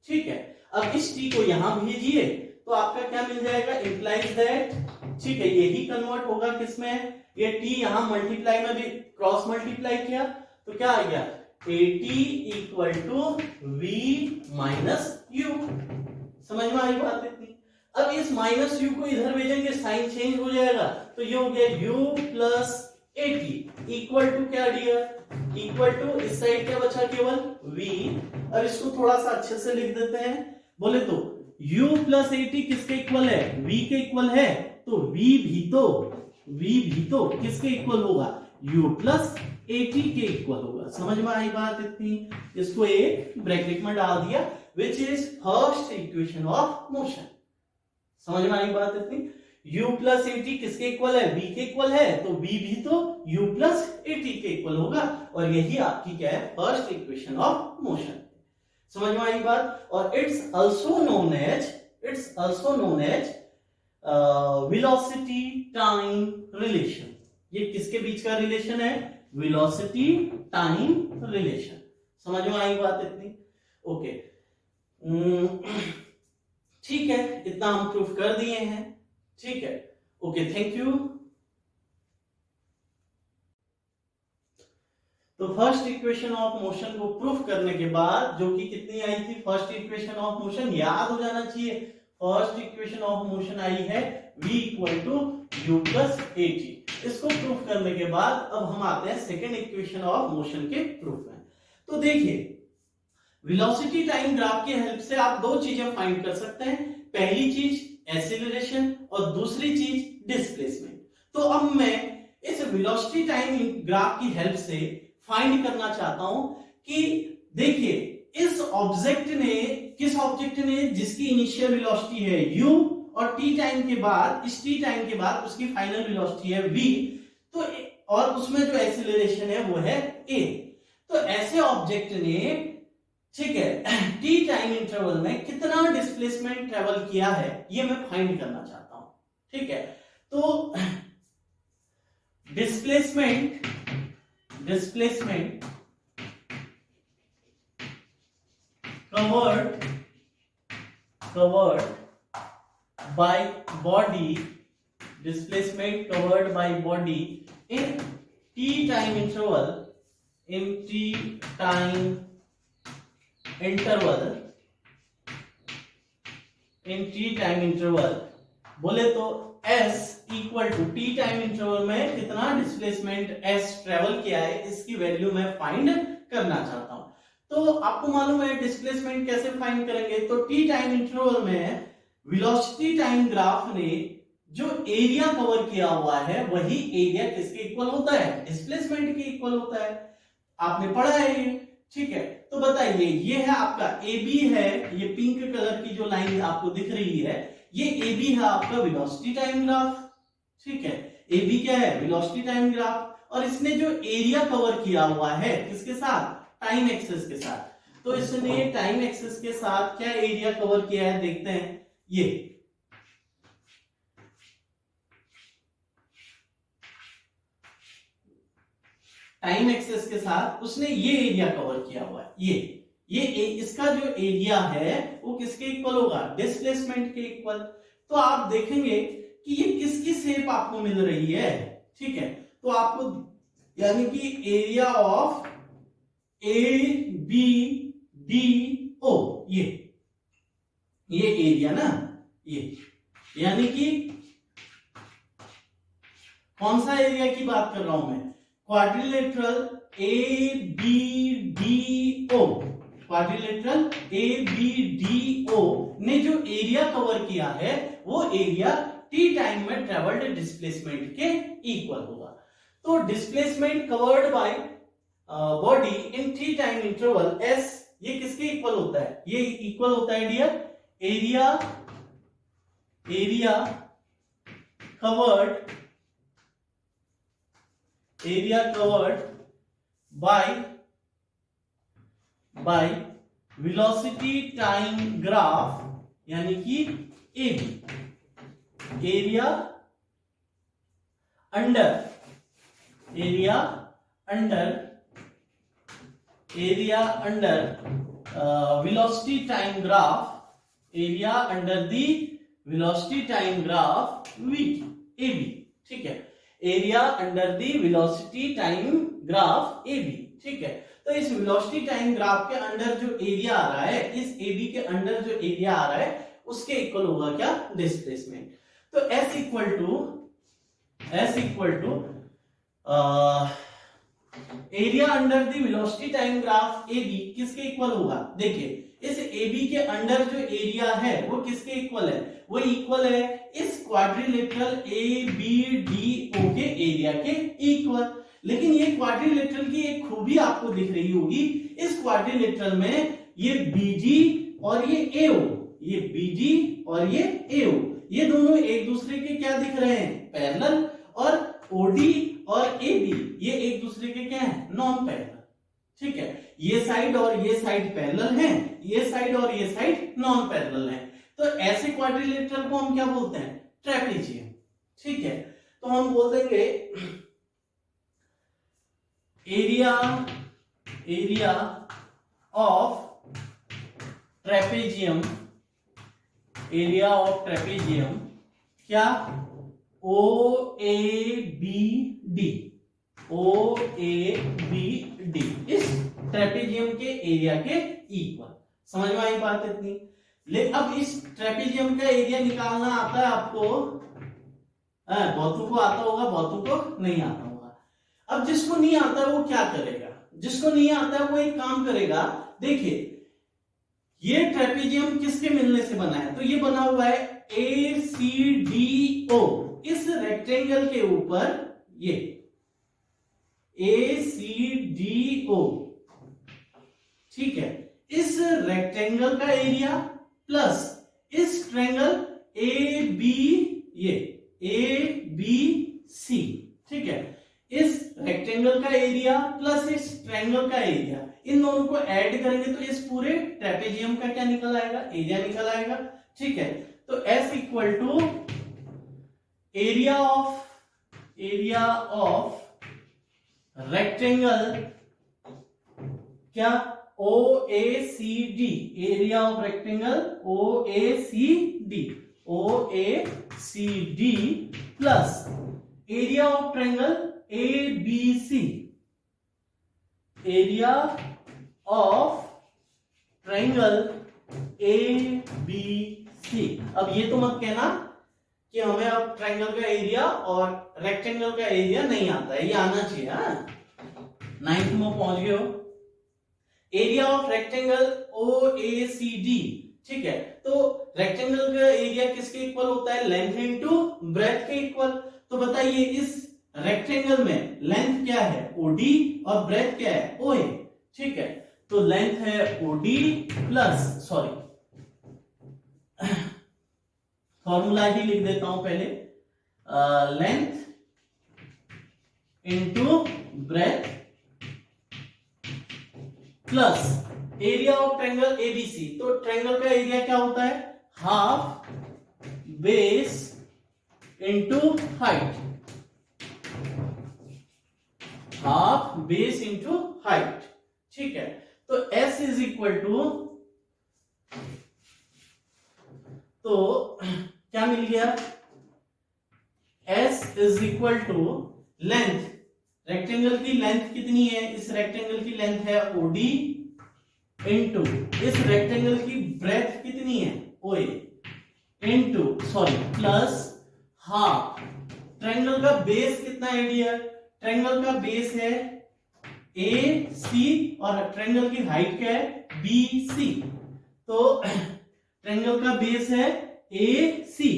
ठीक है, अब इस T को यहां भेजिए तो आपका क्या मिल जाएगा, इंप्लाइज दैट, ठीक है, यही कन्वर्ट होगा किसमें, ये T यहां मल्टीप्लाई में भी क्रॉस मल्टीप्लाई किया तो क्या आ गया, AT equal to V minus U। समझ में आई बात इतनी। अब इस माइनस U को इधर भेजेंगे साइन चेंज हो जाएगा, तो ये हो गया U plus AT equal to क्या डियर, इक्वल टू इस साइड क्या बचा केवल V। अब इसको थोड़ा सा अच्छे से लिख देते हैं, बोले तो U प्लस AT किसके इक्वल है, V के इक्वल है, तो V भी तो किसके इक्वल होगा, U प्लस AT के इक्वल होगा। समझ में आई बात इतनी, इसको एक ब्रैकेट में डाल दिया, which is first equation of motion. समझ में आई बात इतनी, U प्लस AT किसके इक्वल है, V के इक्वल है, तो V भी तो U प्लस AT के इक्वल होगा, और यही आपकी क्या है, फर्स्ट इक्वेशन ऑफ मोशन। समझ में आई बात। और it's also known as velocity time relation. ये किसके बीच का रिलेशन है, वेलोसिटी टाइम रिलेशन। समझ में आई बात इतनी, ओके। ठीक है, इतना हम प्रूफ कर दिए हैं, ठीक है, ओके, थैंक यू। तो फर्स्ट इक्वेशन ऑफ मोशन को प्रूफ करने के बाद जो कि कितनी आई थी, फर्स्ट इक्वेशन ऑफ मोशन याद हो जाना चाहिए, फर्स्ट इक्वेशन ऑफ मोशन आई है v equal to u plus AT। इसको प्रूफ करने के बाद अब हम आते हैं सेकेंड इक्वेशन ऑफ मोशन के प्रूफ में। तो देखिए वेलोसिटी टाइम ग्राफ की हेल्प से आप दो चीजें फाइंड कर सकते हैं, पहली चीज एक्सीलरेशन और दूसरी चीज डिस्प्लेसमेंट। तो अब मैं इस वेलोसिटी टाइम ग्राफ की हेल्प से फाइंड करना चाहता हूं कि देखिए इस ऑब्जेक्ट ने, किस ऑब्जेक्ट ने, जिसकी इनिशियल वेलोसिटी है u और t टाइम के बाद, इस t टाइम के बाद उसकी फाइनल वेलोसिटी है v, तो और उसमें जो एक्सीलरेशन है वो है a। तो ऐसे ऑब्जेक्ट ने, ठीक है, t टाइम इंटरवल में कितना डिस्प्लेसमेंट ट्रेवल किया है ये मैं फाइंड करना चाहता हूं, ठीक है। तो displacement covered by body, displacement covered by body in t time interval, बोले तो s equal to T time interval में कितना डिस्प्लेसमेंट s ट्रेवल किया है इसकी वैल्यू मैं फाइंड करना चाहता हूं। तो आपको मालूम है डिस्प्लेसमेंट कैसे फाइंड करेंगे, तो टी टाइम इंटरवल में वेलोसिटी टाइम ग्राफ ने जो एरिया कवर किया हुआ है वही एरिया किसके इक्वल होता है, डिस्प्लेसमेंट के इक्वल होता है। आपने पढ़ा है ये, ठीक है। तो बताइए ये है आपका AB है, ये पिंक कलर की जो लाइन आपको दिख रही है ये AB है आपका वेलोसिटी टाइम ग्राफ, ठीक है। AB क्या है, वेलोसिटी टाइम ग्राफ, और इसने जो एरिया कवर किया हुआ है किसके साथ, टाइम एक्सिस के साथ। तो इसने टाइम एक्सिस के साथ क्या एरिया कवर किया है देखते हैं, ये टाइम एक्सेस के साथ उसने ये एरिया कवर किया हुआ है, इसका जो एरिया है वो किसके इक्वल होगा, डिस्प्लेसमेंट के इक्वल। तो आप देखेंगे कि ये किसकी शेप आपको मिल रही है, ठीक है। तो आपको यानी कि area of A B D O, ये एरिया ना, ये यानी कि कौन सा एरिया की बात कर रहा हूं मैं, quadrilateral A B D O, quadrilateral A B D O ने जो एरिया कवर किया है वो एरिया टी टाइम में ट्रेवल्ड डिस्प्लेसमेंट के इक्वल होगा। तो displacement covered by body in T time interval S, ये किसके इक्वल होता है, ये इक्वल होता है dear area covered by velocity time graph, यानी कि AB, area under velocity time graph, area under the velocity time graph we, AB, ठीक है, area under the velocity time graph AB, ठीक है। तो इस वेलोसिटी टाइम ग्राफ के under जो एरिया आ रहा है, इस एबी के अंडर जो एरिया आ रहा है उसके इक्वल होगा क्या, डिस्प्लेसमेंट। तो S equal to area under the velocity time graph AB किसके इक्वल होगा, देखिए इस AB के अंडर जो एरिया है वो किसके इक्वल है, वो इक्वल है इस क्वाड्रिलेटरल ABDO के एरिया के इक्वल। लेकिन ये क्वाड्रिलेटरल की एक खूबी आपको दिख रही होगी, इस क्वाड्रिलेटरल में ये BD और ये AO, ये BD और ये AO, ये दोनों एक दूसरे के क्या दिख रहे हैं, पैरेलल, और OD और AB ये एक दूसरे के क्या है, नॉन पैरेलल, ठीक है। ये साइड और ये साइड पैरेलल हैं, ये साइड और ये साइड नॉन पैरेलल हैं। तो ऐसे क्वाड्रिलेटरल को हम क्या बोलते हैं, ट्रेपेजियम, ठीक है। तो हम बोल देंगे एरिया ऑफ ट्रेपेजियम क्या, OABD, इस ट्रेपेजियम के एरिया के इक्वल। समझ में आई बात इतनी। लेकिन अब इस ट्रेपेजियम का एरिया निकालना आता है आपको, बहुतों को आता होगा, बहुतों को नहीं आता होगा। अब जिसको नहीं आता है वो क्या करेगा, जिसको नहीं आता है वो एक काम करेगा, देखिए ये ट्रेपेजियम किसके मिलने से बना है, तो ये बना हुआ है ACDO, इस रेक्टेंगल के ऊपर ये ACDO, ठीक है, इस रेक्टेंगल का एरिया प्लस इस ट्रायंगल ABC, ठीक है, इस रेक्टेंगल का एरिया प्लस इस ट्रायंगल का एरिया, इन दोनों को ऐड करेंगे तो इस पूरे ट्रेपेजियम का क्या निकल आएगा, एरिया निकल आएगा, ठीक है। तो S equal to area of rectangle क्या, OACD, area of rectangle OACD plus area of triangle ABC, area of triangle ABC। अब ये तो मत कहना कि हमें अब ट्रायंगल का एरिया और रेक्टेंगल का एरिया नहीं आता है, ये आना चाहिए। 9th में पहुंच गए हो। एरिया ऑफ रेक्टेंगल OACD, ठीक है, तो रेक्टेंगल का एरिया किसके इक्वल होता है, लेंथ इनटू ब्रेथ के इक्वल। तो बताइए इस रेक्टेंगल में लेंथ क्या है, OD, और ब्रेथ क्या है, OA, ठीक है। तो लेंथ है OD प्लस, सॉरी फॉर्मूला ही लिख देता हूं पहले, length into breadth plus area of triangle ABC। तो ट्रायंगल का एरिया क्या होता है, half base into height, half base into height, ठीक है। तो s इज इक्वल टू, तो क्या मिल गया, s is equal to length, rectangle की लेंथ कितनी है, इस रेक्टेंगल की लेंथ है OD इंटू इस रेक्टेंगल की ब्रेथ कितनी है OA into plus half, triangle का बेस कितना है डियर, ट्रायंगल का बेस है AC और ट्रायंगल की हाइट क्या है BC, तो ट्रायंगल का बेस है AC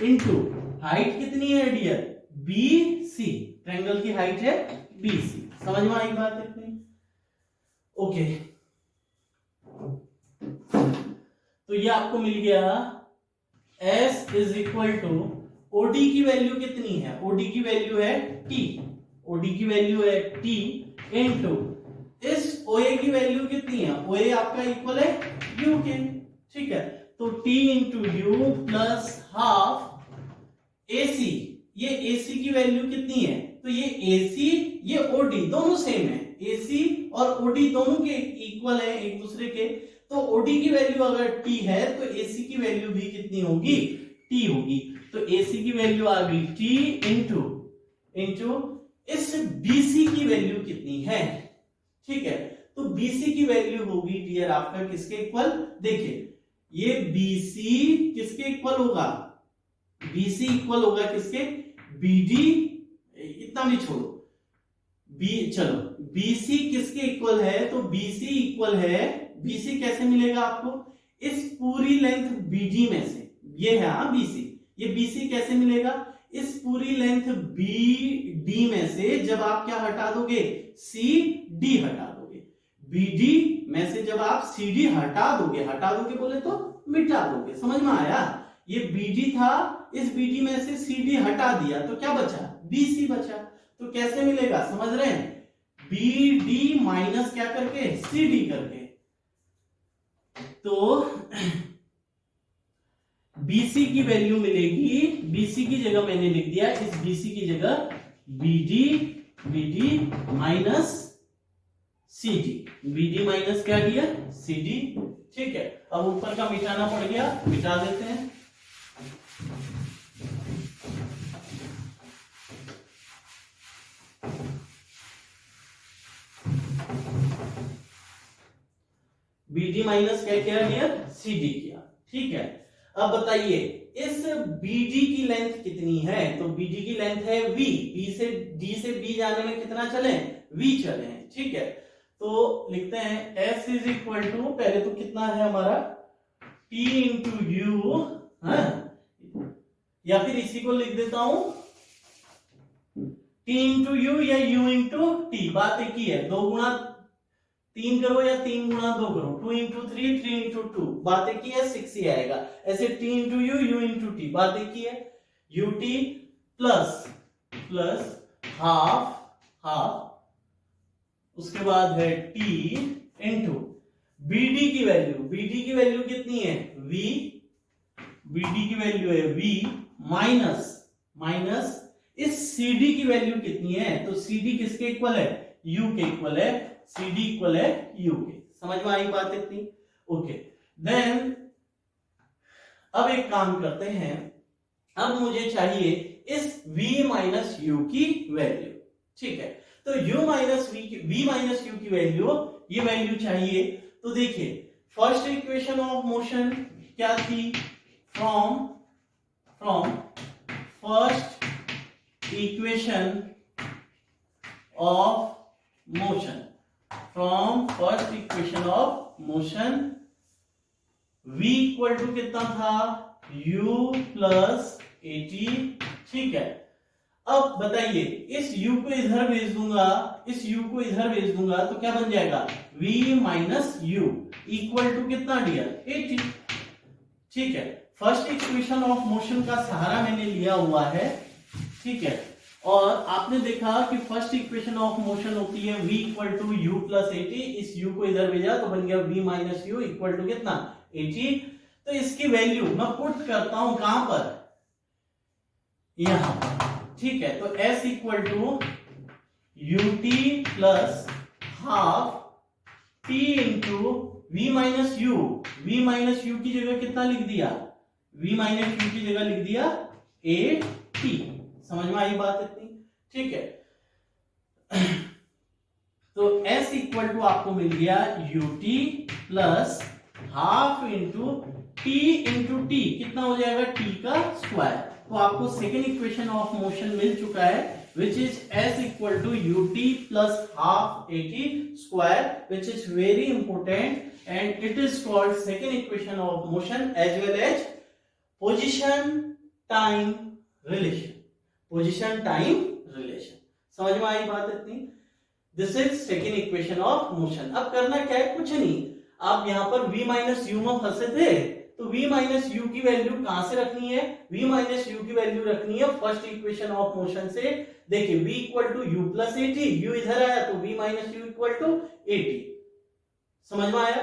इंटू हाइट कितनी है डियर BC, ट्रायंगल की हाइट है BC। समझ में आई बात इतनी, ओके। तो ये आपको मिल गया S is equal to OD की वैल्यू कितनी है, OD की वैल्यू है T, OD की वैल्यू है T इंटू इस OA की वैल्यू कितनी है, OA आपका इक्वल है U के, ठीक है। तो T into U plus half AC, ये AC की वैल्यू कितनी है, तो ये AC ये OD दोनों सेम है, AC और OD दोनों के इक्वल है एक दूसरे के, तो OD की वैल्यू अगर T है तो AC की वैल्यू भी कितनी होगी T होगी, तो AC की वैल्यू आ गई T इंटू इस BC की वैल्यू कितनी है, ठीक है। तो BC की वैल्यू होगी डियर आपका किसके इक्वल, देखिए ये BC किसके इक्वल होगा, BC इक्वल होगा किसके, BD, इतना भी छोड़ो, चलो BC किसके इक्वल है, तो BC इक्वल है, BC कैसे मिलेगा आपको, इस पूरी लेंथ BD में से, ये है हाँ BC, ये BC कैसे मिलेगा, इस पूरी लेंथ BD में से जब आप क्या हटा दोगे CD हटा दोगे, BD में से जब आप CD हटा दोगे बोले तो मिटा दोगे, समझ में आया, ये BD था, इस BD में से CD हटा दिया तो क्या बचा BC बचा, तो कैसे मिलेगा समझ रहे हैं, BD माइनस क्या करके CD करके, तो BC की वैल्यू मिलेगी, BC की जगह मैंने लिख दिया, इस BC की जगह BD minus CD, BD minus क्या दिया CD, ठीक है। अब ऊपर का मिटाना पड़ गया, मिटा देते हैं, BD माइनस क्या किया डियर CD किया, ठीक है। अब बताइए इस BD की लेंथ कितनी है, तो BD की लेंथ है V, D से B जाने में कितना चले V चले, ठीक है। तो लिखते हैं S इज इक्वल टू, पहले तो कितना है हमारा T इंटू U, या फिर इसी को लिख देता हूं T इंटू U या U इंटू T, बात एक ही है, 2 गुणा 3 करो या 3 गुणा 2 करो, 2 इंटू 3 3 इंटू 2, बात एक ही है 6 ही आएगा, ऐसे T into U into T, बात एक ही है, UT प्लस हाफ, उसके बाद है T इंटू BD की वैल्यू कितनी है V, BD की वैल्यू है V माइनस इस CD की वैल्यू कितनी है, तो CD किसके इक्वल है U के इक्वल है, CD इक्वल है U के, समझ में आई बात इतनी, ओके। देन अब एक काम करते हैं, अब मुझे चाहिए इस V माइनस U की वैल्यू, ठीक है। तो V माइनस U की वैल्यू, ये वैल्यू चाहिए, तो देखिए फर्स्ट इक्वेशन ऑफ मोशन क्या थी, from first equation of motion, V equal to कितना था U प्लस AT, ठीक है। अब बताइए इस U को इधर भेज दूंगा, तो क्या बन जाएगा V minus U equal to कितना डियर 80, ठीक है। फर्स्ट इक्वेशन ऑफ मोशन का सहारा मैंने लिया हुआ है, ठीक है। और आपने देखा कि फर्स्ट इक्वेशन ऑफ मोशन होती है V equal to U plus 80, इस U को इधर भेजा तो बन गया V minus U equal to कितना 80, तो इसकी वैल्यू मैं पुट करता हूं कहां पर, यहां पर, ठीक है। तो S equal to ut plus half t into v minus U. v minus U की जगह कितना लिख दिया, v माइनस यू की जगह लिख दिया a t। समझ में आई बात इतनी, ठीक है। तो s इक्वल टू आपको मिल गया ut plus half into t into T, कितना हो जाएगा t का स्क्वायर। तो आपको सेकेंड इक्वेशन ऑफ मोशन मिल चुका है, which is s equal to ut plus half at square, which is very important and it is called second equation of motion as well as position time relation। position time relation, समझ में आई बात इतनी। This is second equation of motion. अब करना क्या है, कुछ नहीं, आप यहां पर v माइनस यू में फंसे थे, तो v माइनस यू की वैल्यू कहां से रखनी है, v माइनस यू की वैल्यू रखनी है फर्स्ट इक्वेशन ऑफ मोशन से। देखिए v equal to U plus A T, U इधर आया तो v minus U equal to A T. समझ में आया।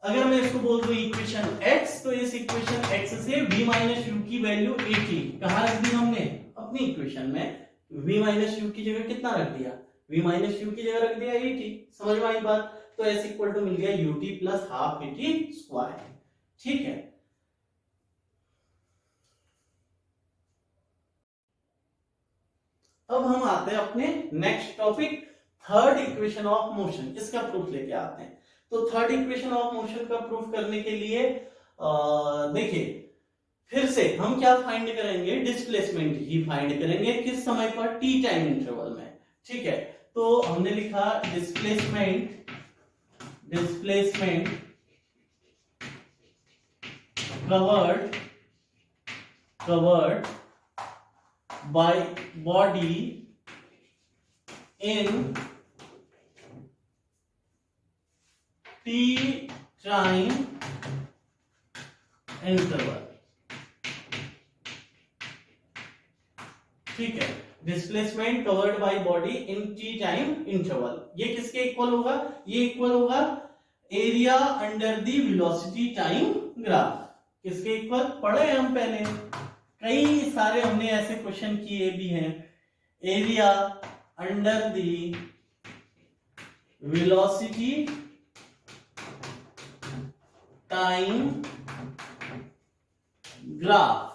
अगर मैं इसको बोल दूं इक्वेशन x, तो इस इक्वेशन x से v माइनस यू की वैल्यू ए टी कहां रख दी हमने, अपनी इक्वेशन में। v माइनस यू की जगह कितना रख दिया, v माइनस यू की जगह रख दिया ए टी। समझ में आई बात। तो s इक्वल टू मिल गया ut plus half A T square, ठीक है। अब हम आते हैं अपने next topic, third equation of motion. इसका प्रूफ लेके आते हैं। तो थर्ड इक्वेशन ऑफ मोशन का प्रूफ करने के लिए देखिए फिर से हम क्या फाइंड करेंगे, डिस्प्लेसमेंट ही फाइंड करेंगे। किस समय पर, टी टाइम इंटरवल में, ठीक है। तो हमने लिखा displacement covered by body in t time interval, ठीक है। Displacement covered by body in T time interval, ये किसके इक्वल होगा, ये इक्वल होगा area under the velocity time graph. किसके इक्वल, पढ़े हम पहले, कई सारे हमने ऐसे क्वेश्चन किए भी हैं। Area under the velocity time graph,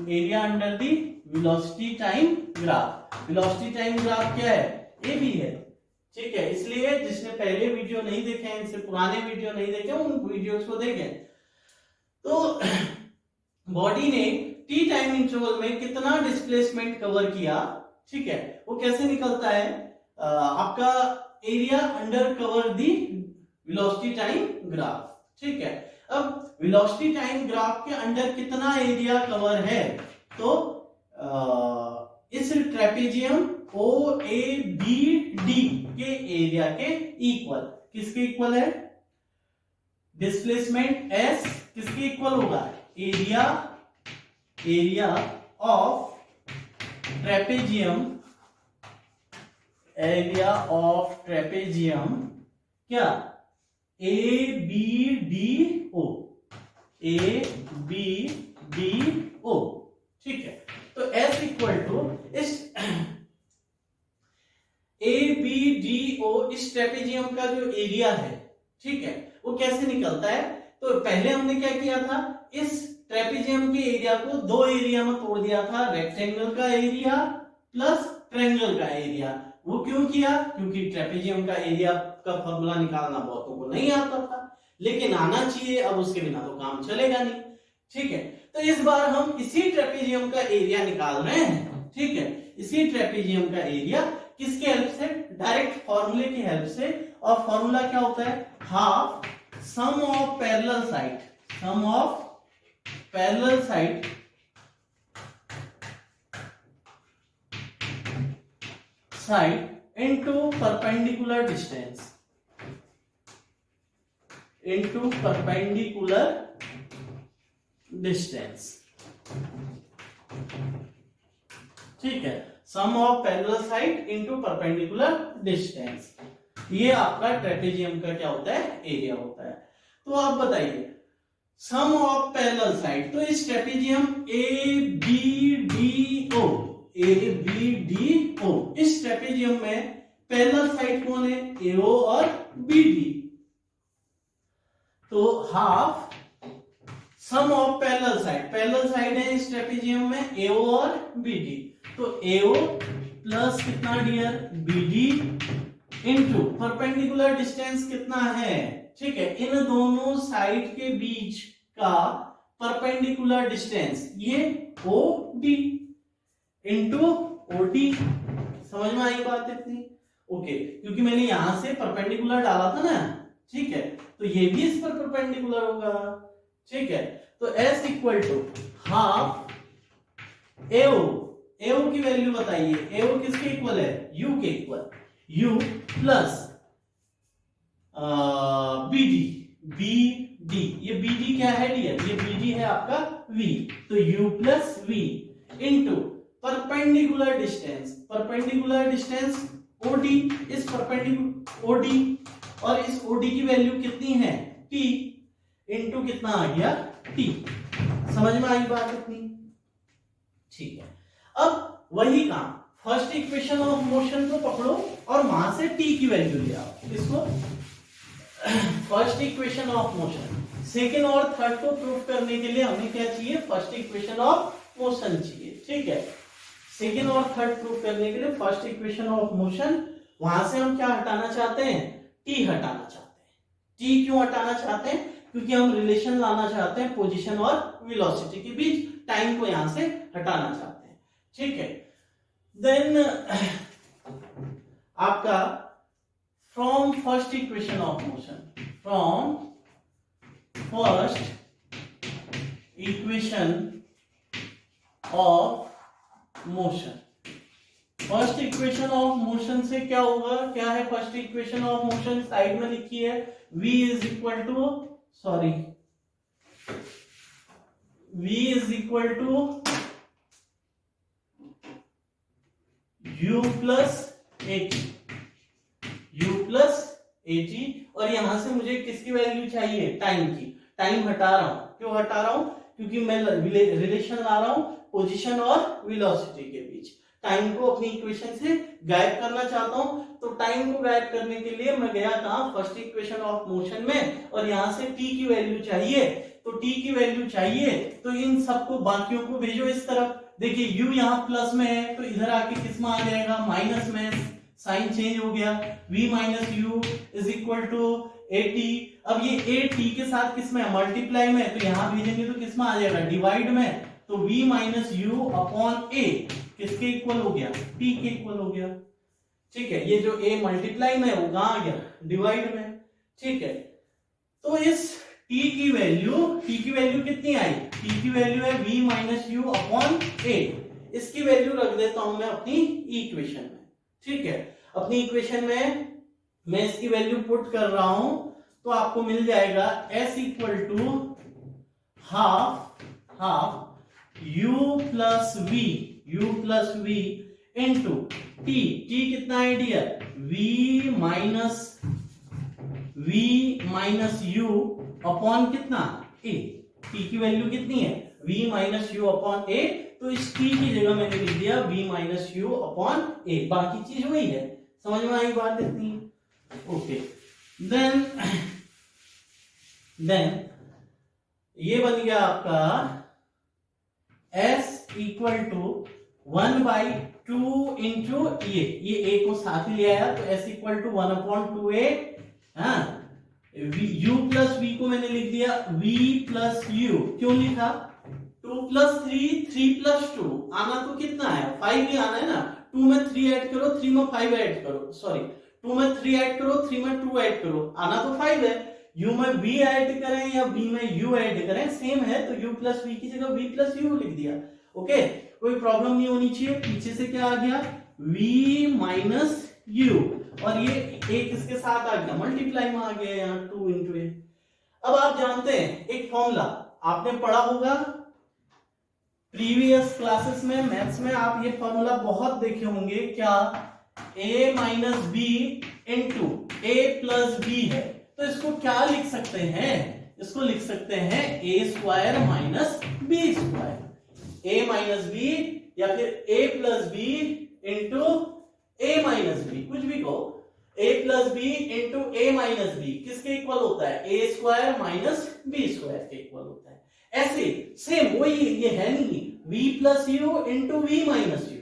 area under the velocity time graph. Velocity time graph क्या है, ए बी है, ठीक है। इसलिए जिसने पहले वीडियो नहीं देखे हैं, इनसे पुराने वीडियो नहीं देखे, उन वीडियोस को देखें। तो बॉडी ने टी टाइम इंटरवल में कितना डिस्प्लेसमेंट कवर किया, ठीक है, वो कैसे निकलता है, आपका area under cover the velocity time graph, ठीक है। अब वेलोसिटी टाइम ग्राफ के अंडर कितना एरिया कवर है, तो इस trapezium O A B D के एरिया के इक्वल, किसके इक्वल है, डिस्प्लेसमेंट एस किसके इक्वल होगा, एरिया ऑफ ट्रेपेजियम क्या, ए बी डी ओ, ठीक है। तो S इक्वल टू इस ABDO इस ट्रेपेजियम का जो एरिया है, ठीक है, वो कैसे निकलता है। तो पहले हमने क्या किया था, इस ट्रेपेजियम के एरिया को दो एरिया में तोड़ दिया था, रेक्टेंगल का एरिया प्लस ट्रायंगल का एरिया। वो क्यों किया, क्योंकि ट्रेपेजियम का एरिया का फॉर्मूला निकालना बहुतों को नहीं आता था, लेकिन आना चाहिए, अब उसके बिना तो काम चलेगा नहीं, ठीक है। तो इस बार हम इसी ट्रेपेजियम का एरिया निकाल रहे हैं, ठीक है। इसी ट्रेपेजियम का एरिया किसके हेल्प से, डायरेक्ट फॉर्मूले की हेल्प से। और फॉर्मूला क्या होता है, half sum of parallel side into perpendicular distance, ठीक है। Sum of parallel side into perpendicular distance, ये आपका ट्रेपेजियम का क्या होता है, एरिया होता है। तो आप बताइए सम ऑफ पैरेलल साइड, तो इस trapezium A B D O, A B D O. इस ट्रेपेजियम में पैरेलल साइड कौन है? एओ और बी डी। तो half sum of parallel side है इस ट्रेपेजियम में एओ और बी डी। तो एओ प्लस कितना dear? B D into perpendicular distance कितना है? ठीक है, इन दोनों साइड के बीच का परपेंडिकुलर डिस्टेंस ये O D into O D. समझ में आई बात इतनी? ओके, क्योंकि मैंने यहां से परपेंडिकुलर डाला था ना, ठीक है, तो ये भी इस पर परपेंडिकुलर होगा। ठीक है, तो S इक्वल टू हाफ एओ। एओ की वैल्यू बताइए, एओ किसके इक्वल है? U के equal, U plus BD। BD, ये BD क्या है डियर? ये BD है आपका V, तो U plus V into perpendicular distance OD। इस परपेंडिकुलर OD और इस OD की वैल्यू कितनी है? T इंटू कितना आ गया? T। समझ में आई बात इतनी? ठीक है, अब वही काम, फर्स्ट इक्वेशन ऑफ मोशन को पकड़ो और वहां से T की वैल्यू ले आओ। इसको first equation of motion, second और थर्ड को प्रूव करने के लिए हमें क्या चाहिए? फर्स्ट इक्वेशन ऑफ मोशन चाहिए। ठीक है, सेकेंड और थर्ड प्रूव करने के लिए फर्स्ट इक्वेशन ऑफ मोशन, वहां से हम क्या हटाना चाहते हैं? टी हटाना चाहते हैं। टी क्यों हटाना चाहते हैं? क्योंकि हम रिलेशन लाना चाहते हैं पोजीशन और वेलोसिटी के बीच, टाइम को यहां से हटाना चाहते हैं। ठीक है, देन आपका from first equation of motion, from first equation of motion, first equation of motion से क्या होगा? क्या है first equation of motion? Side में लिखी है, V is equal to, sorry, V is equal to U plus AT, U plus AT। और यहां से मुझे किसकी वैल्यू चाहिए? टाइम की। टाइम हटा रहा हूं, क्यों हटा रहा हूं? क्योंकि मैं रिलेशन ला रहा हूं पोजीशन और वेलोसिटी के बीच। टाइम को अपनी इक्वेशन से गायब करना चाहता हूं, तो टाइम को गायब करने के लिए मैं गया कहां? फर्स्ट इक्वेशन ऑफ मोशन में, और यहां से t की वैल्यू चाहिए। तो t की वैल्यू चाहिए तो इन सबको बाकियों को भेजो इस तरफ। देखिए u यहाँ प्लस में है तो इधर आके किस में आ जाएगा? माइनस में, साइन चेंज हो गया। v minus U is equal to AT। अब ये AT के साथ किस में? मल्टीप्लाई में, तो यहां भेजेंगे तो किस में आ जाएगा? डिवाइड में। तो v minus U upon A किसके इक्वल हो गया? T के इक्वल हो गया। ठीक है, ये जो A मल्टीप्लाई में है वो कहां आ गया? डिवाइड में। ठीक है, तो इस T की वैल्यू कितनी आई? T की वैल्यू है v minus U upon A। इसकी वैल्यू रख देता हूं मैं अपनी इक्वेशन में। ठीक है, अपनी इक्वेशन में मैं इसकी वैल्यू पुट कर रहा हूं, तो आपको मिल जाएगा S equal to half U plus V into T कितना है dear? V minus U upon कितना? A। T की वैल्यू कितनी है? V minus U upon A। तो इस T की जगह मैंने लिख दिया V minus U upon A। बाकी चीज वही है। समझ में आई बात इतनी? ओके, देन ये बन गया आपका S इक्वल टू 1/2 इंटू ये A को साथ ही ले आया, तो S इक्वल टू 1/2A। हाँ, U प्लस V को मैंने लिख दिया V प्लस U। क्यों लिखा? 2 प्लस 3 प्लस 2 आना तो कितना है? 5 ही आना है ना। 2 में 3 ऐड करो, 3 में 5 ऐड करो, सॉरी 2 में 3 ऐड करो, 3 में 2 ऐड करो, आना तो 5 है। U में V ऐड करें या V में U ऐड करें, सेम है, तो U प्लस V की जगह V प्लस U लिख दिया। ओके, कोई प्रॉब्लम नहीं होनी चाहिए। पीछे से क्या आ गया? V माइनस U, और ये एक इसके साथ आ गया, मल्टीप्लाई में आ गया यहाँ 2 इंटू A। अब आप जानते हैं एक फॉर्मूला आपने पढ़ा होगा प्रीवियस क्लासेस में, मैथ्स में आप ये फॉर्मूला बहुत देखे होंगे। क्या? A minus B into A plus B है, तो इसको क्या लिख सकते हैं? इसको लिख सकते हैं A square minus B square. A minus B या फिर a plus B into A minus B, कुछ भी कहो, a plus B into A minus B किसके इक्वल होता है? A square minus B square के इक्वल होता है। ऐसे सेम वही, ये है नहीं v plus U into V minus U,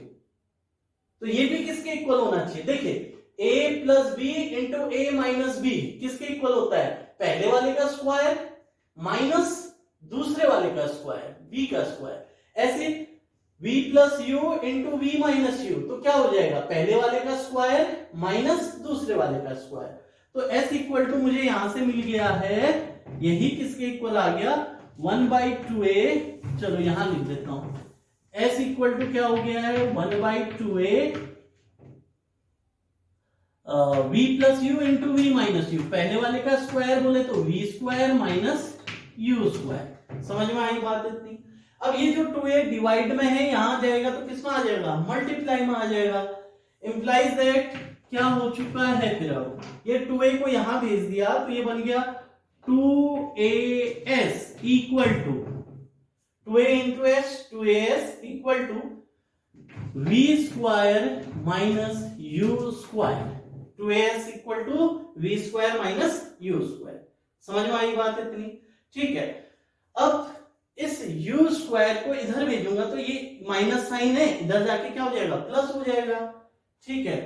तो ये भी किसके इक्वल होना चाहिए? देखिए a plus B into A minus B किसके इक्वल होता है? पहले वाले का स्क्वायर माइनस दूसरे वाले का स्क्वायर, b का स्क्वायर। ऐसे v plus U into V minus U, तो क्या हो जाएगा? पहले वाले का स्क्वायर माइनस दूसरे वाले का स्क्वायर। तो s इक्वल टू मुझे यहां से मिल गया है, यही किसके इक्वल आ गया? 1/2a, चलो यहां लिख देता हूं, s इक्वल टू क्या हो गया है? 1/2a v plus U into V minus U, पहले वाले का स्क्वायर बोले तो v square minus U square. समझ में आई बात इतनी? अब ये जो 2a डिवाइड में है, यहां जाएगा तो किस में आ जाएगा? मल्टीप्लाई में आ जाएगा। इंप्लाइज दैट क्या हो चुका है? फिर अब ये 2a को यहां भेज दिया तो ये बन गया 2as equal to 2a into s, 2as equal to v square minus U square. 2as equal to v square minus U square. समझ में आई बात इतनी? ठीक है, अब इस u स्क्वायर को इधर भेजूंगा तो ये माइनस साइन है, इधर जाके क्या हो जाएगा? प्लस हो जाएगा। ठीक है,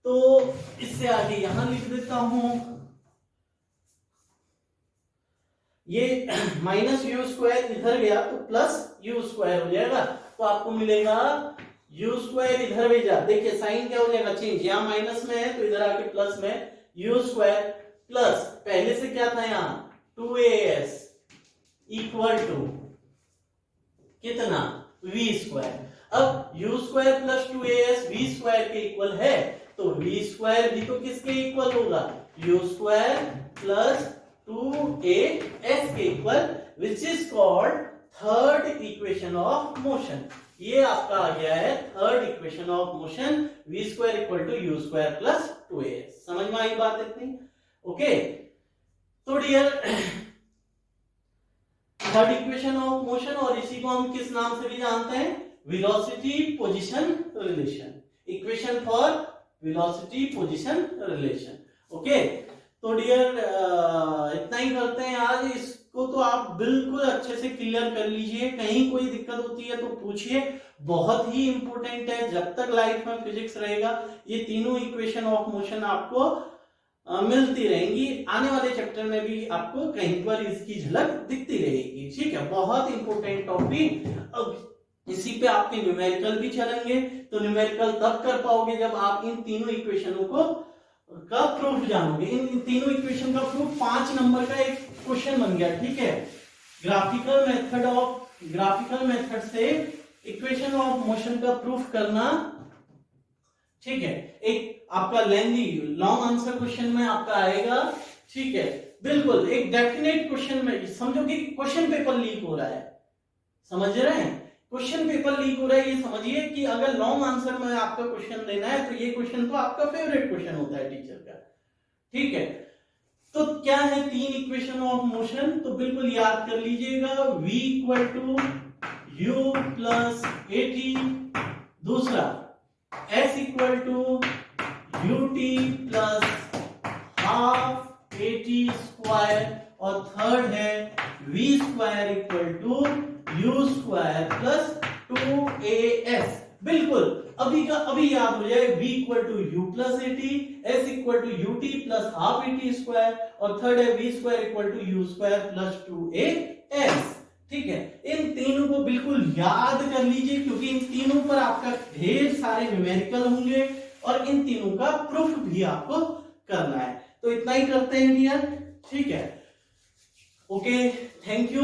तो इससे आगे यहां लिख देता हूं, ये माइनस यू स्क्वायर इधर गया तो प्लस यू स्क्वायर हो जाएगा, तो आपको मिलेगा यू स्क्वायर इधर भेजा, देखिए साइन क्या हो जाएगा? चेंज, यहां माइनस में है तो इधर आके प्लस में यू स्क्वायर प्लस पहले से क्या था यहां? 2as इक्वल टू कितना? v square. अब u square plus 2as v square के इक्वल है, तो v स्क्वायर भी तो किसके इक्वल होगा? u स्क्वायर प्लस 2as के equal, which is called third equation of motion. ये आपका आ गया है third equation of motion, v square equal to u square plus 2as। समझ में आई बात इतनी? ओके, तो dear third equation of motion, और इसी को हम किस नाम से भी जानते हैं? Velocity position relation, equation for velocity position relation. Okay, तो डियर इतना ही करते हैं आज। इसको तो आप बिल्कुल अच्छे से क्लियर कर लीजिए, कहीं कोई दिक्कत होती है तो पूछिए, बहुत ही इंपॉर्टेंट है। जब तक लाइफ में फिजिक्स रहेगा ये तीनों इक्वेशन ऑफ मोशन आपको मिलती रहेंगी, आने वाले चैप्टर में भी आपको कहीं पर इसकी झलक दिखती रहेगी। ठीक है, बहुत इंपॉर्टेंट टॉपिक। अब इसी पे आपके न्यूमेरिकल भी चलेंगे, तो न्यूमेरिकल तब कर पाओगे जब आप इन तीनों इक्वेशनों को का प्रूफ जानोगे। इन तीनों इक्वेशन का प्रूफ 5 नंबर का एक क्वेश्चन बन गया। ठीक है, ग्राफिकल मेथड से इक्वेशन ऑफ मोशन का प्रूफ करना। ठीक है, एक आपका लेंथी लॉन्ग आंसर क्वेश्चन में आपका आएगा। ठीक है, बिल्कुल एक डेफिनेट क्वेश्चन में समझो कि क्वेश्चन पेपर लीक हो रहा है, समझ रहे हैं? क्वेश्चन पेपर लीक हो रहा है, ये समझिए कि अगर लॉन्ग आंसर में आपका क्वेश्चन देना है तो ये क्वेश्चन तो आपका फेवरेट क्वेश्चन होता है टीचर का। ठीक है, तो क्या है 3 इक्वेशन ऑफ मोशन, तो बिल्कुल याद कर लीजिएगा। v equal to U plus AT, दूसरा s equal to ut plus half AT square, और थर्ड है v square equal to u square plus 2as। बिल्कुल अभी का अभी याद हो जाए, v equal to u plus AT, s equal to ut plus half AT square, और थर्ड है v square equal to u square plus 2as। ठीक है, इन तीनों को बिल्कुल याद कर लीजिए, क्योंकि इन तीनों पर आपका ढेर सारे न्यूमेरिकल होंगे और इन तीनों का प्रूफ भी आपको करना है। तो इतना ही करते हैं डियर। ठीक है, ओके, थैंक यू।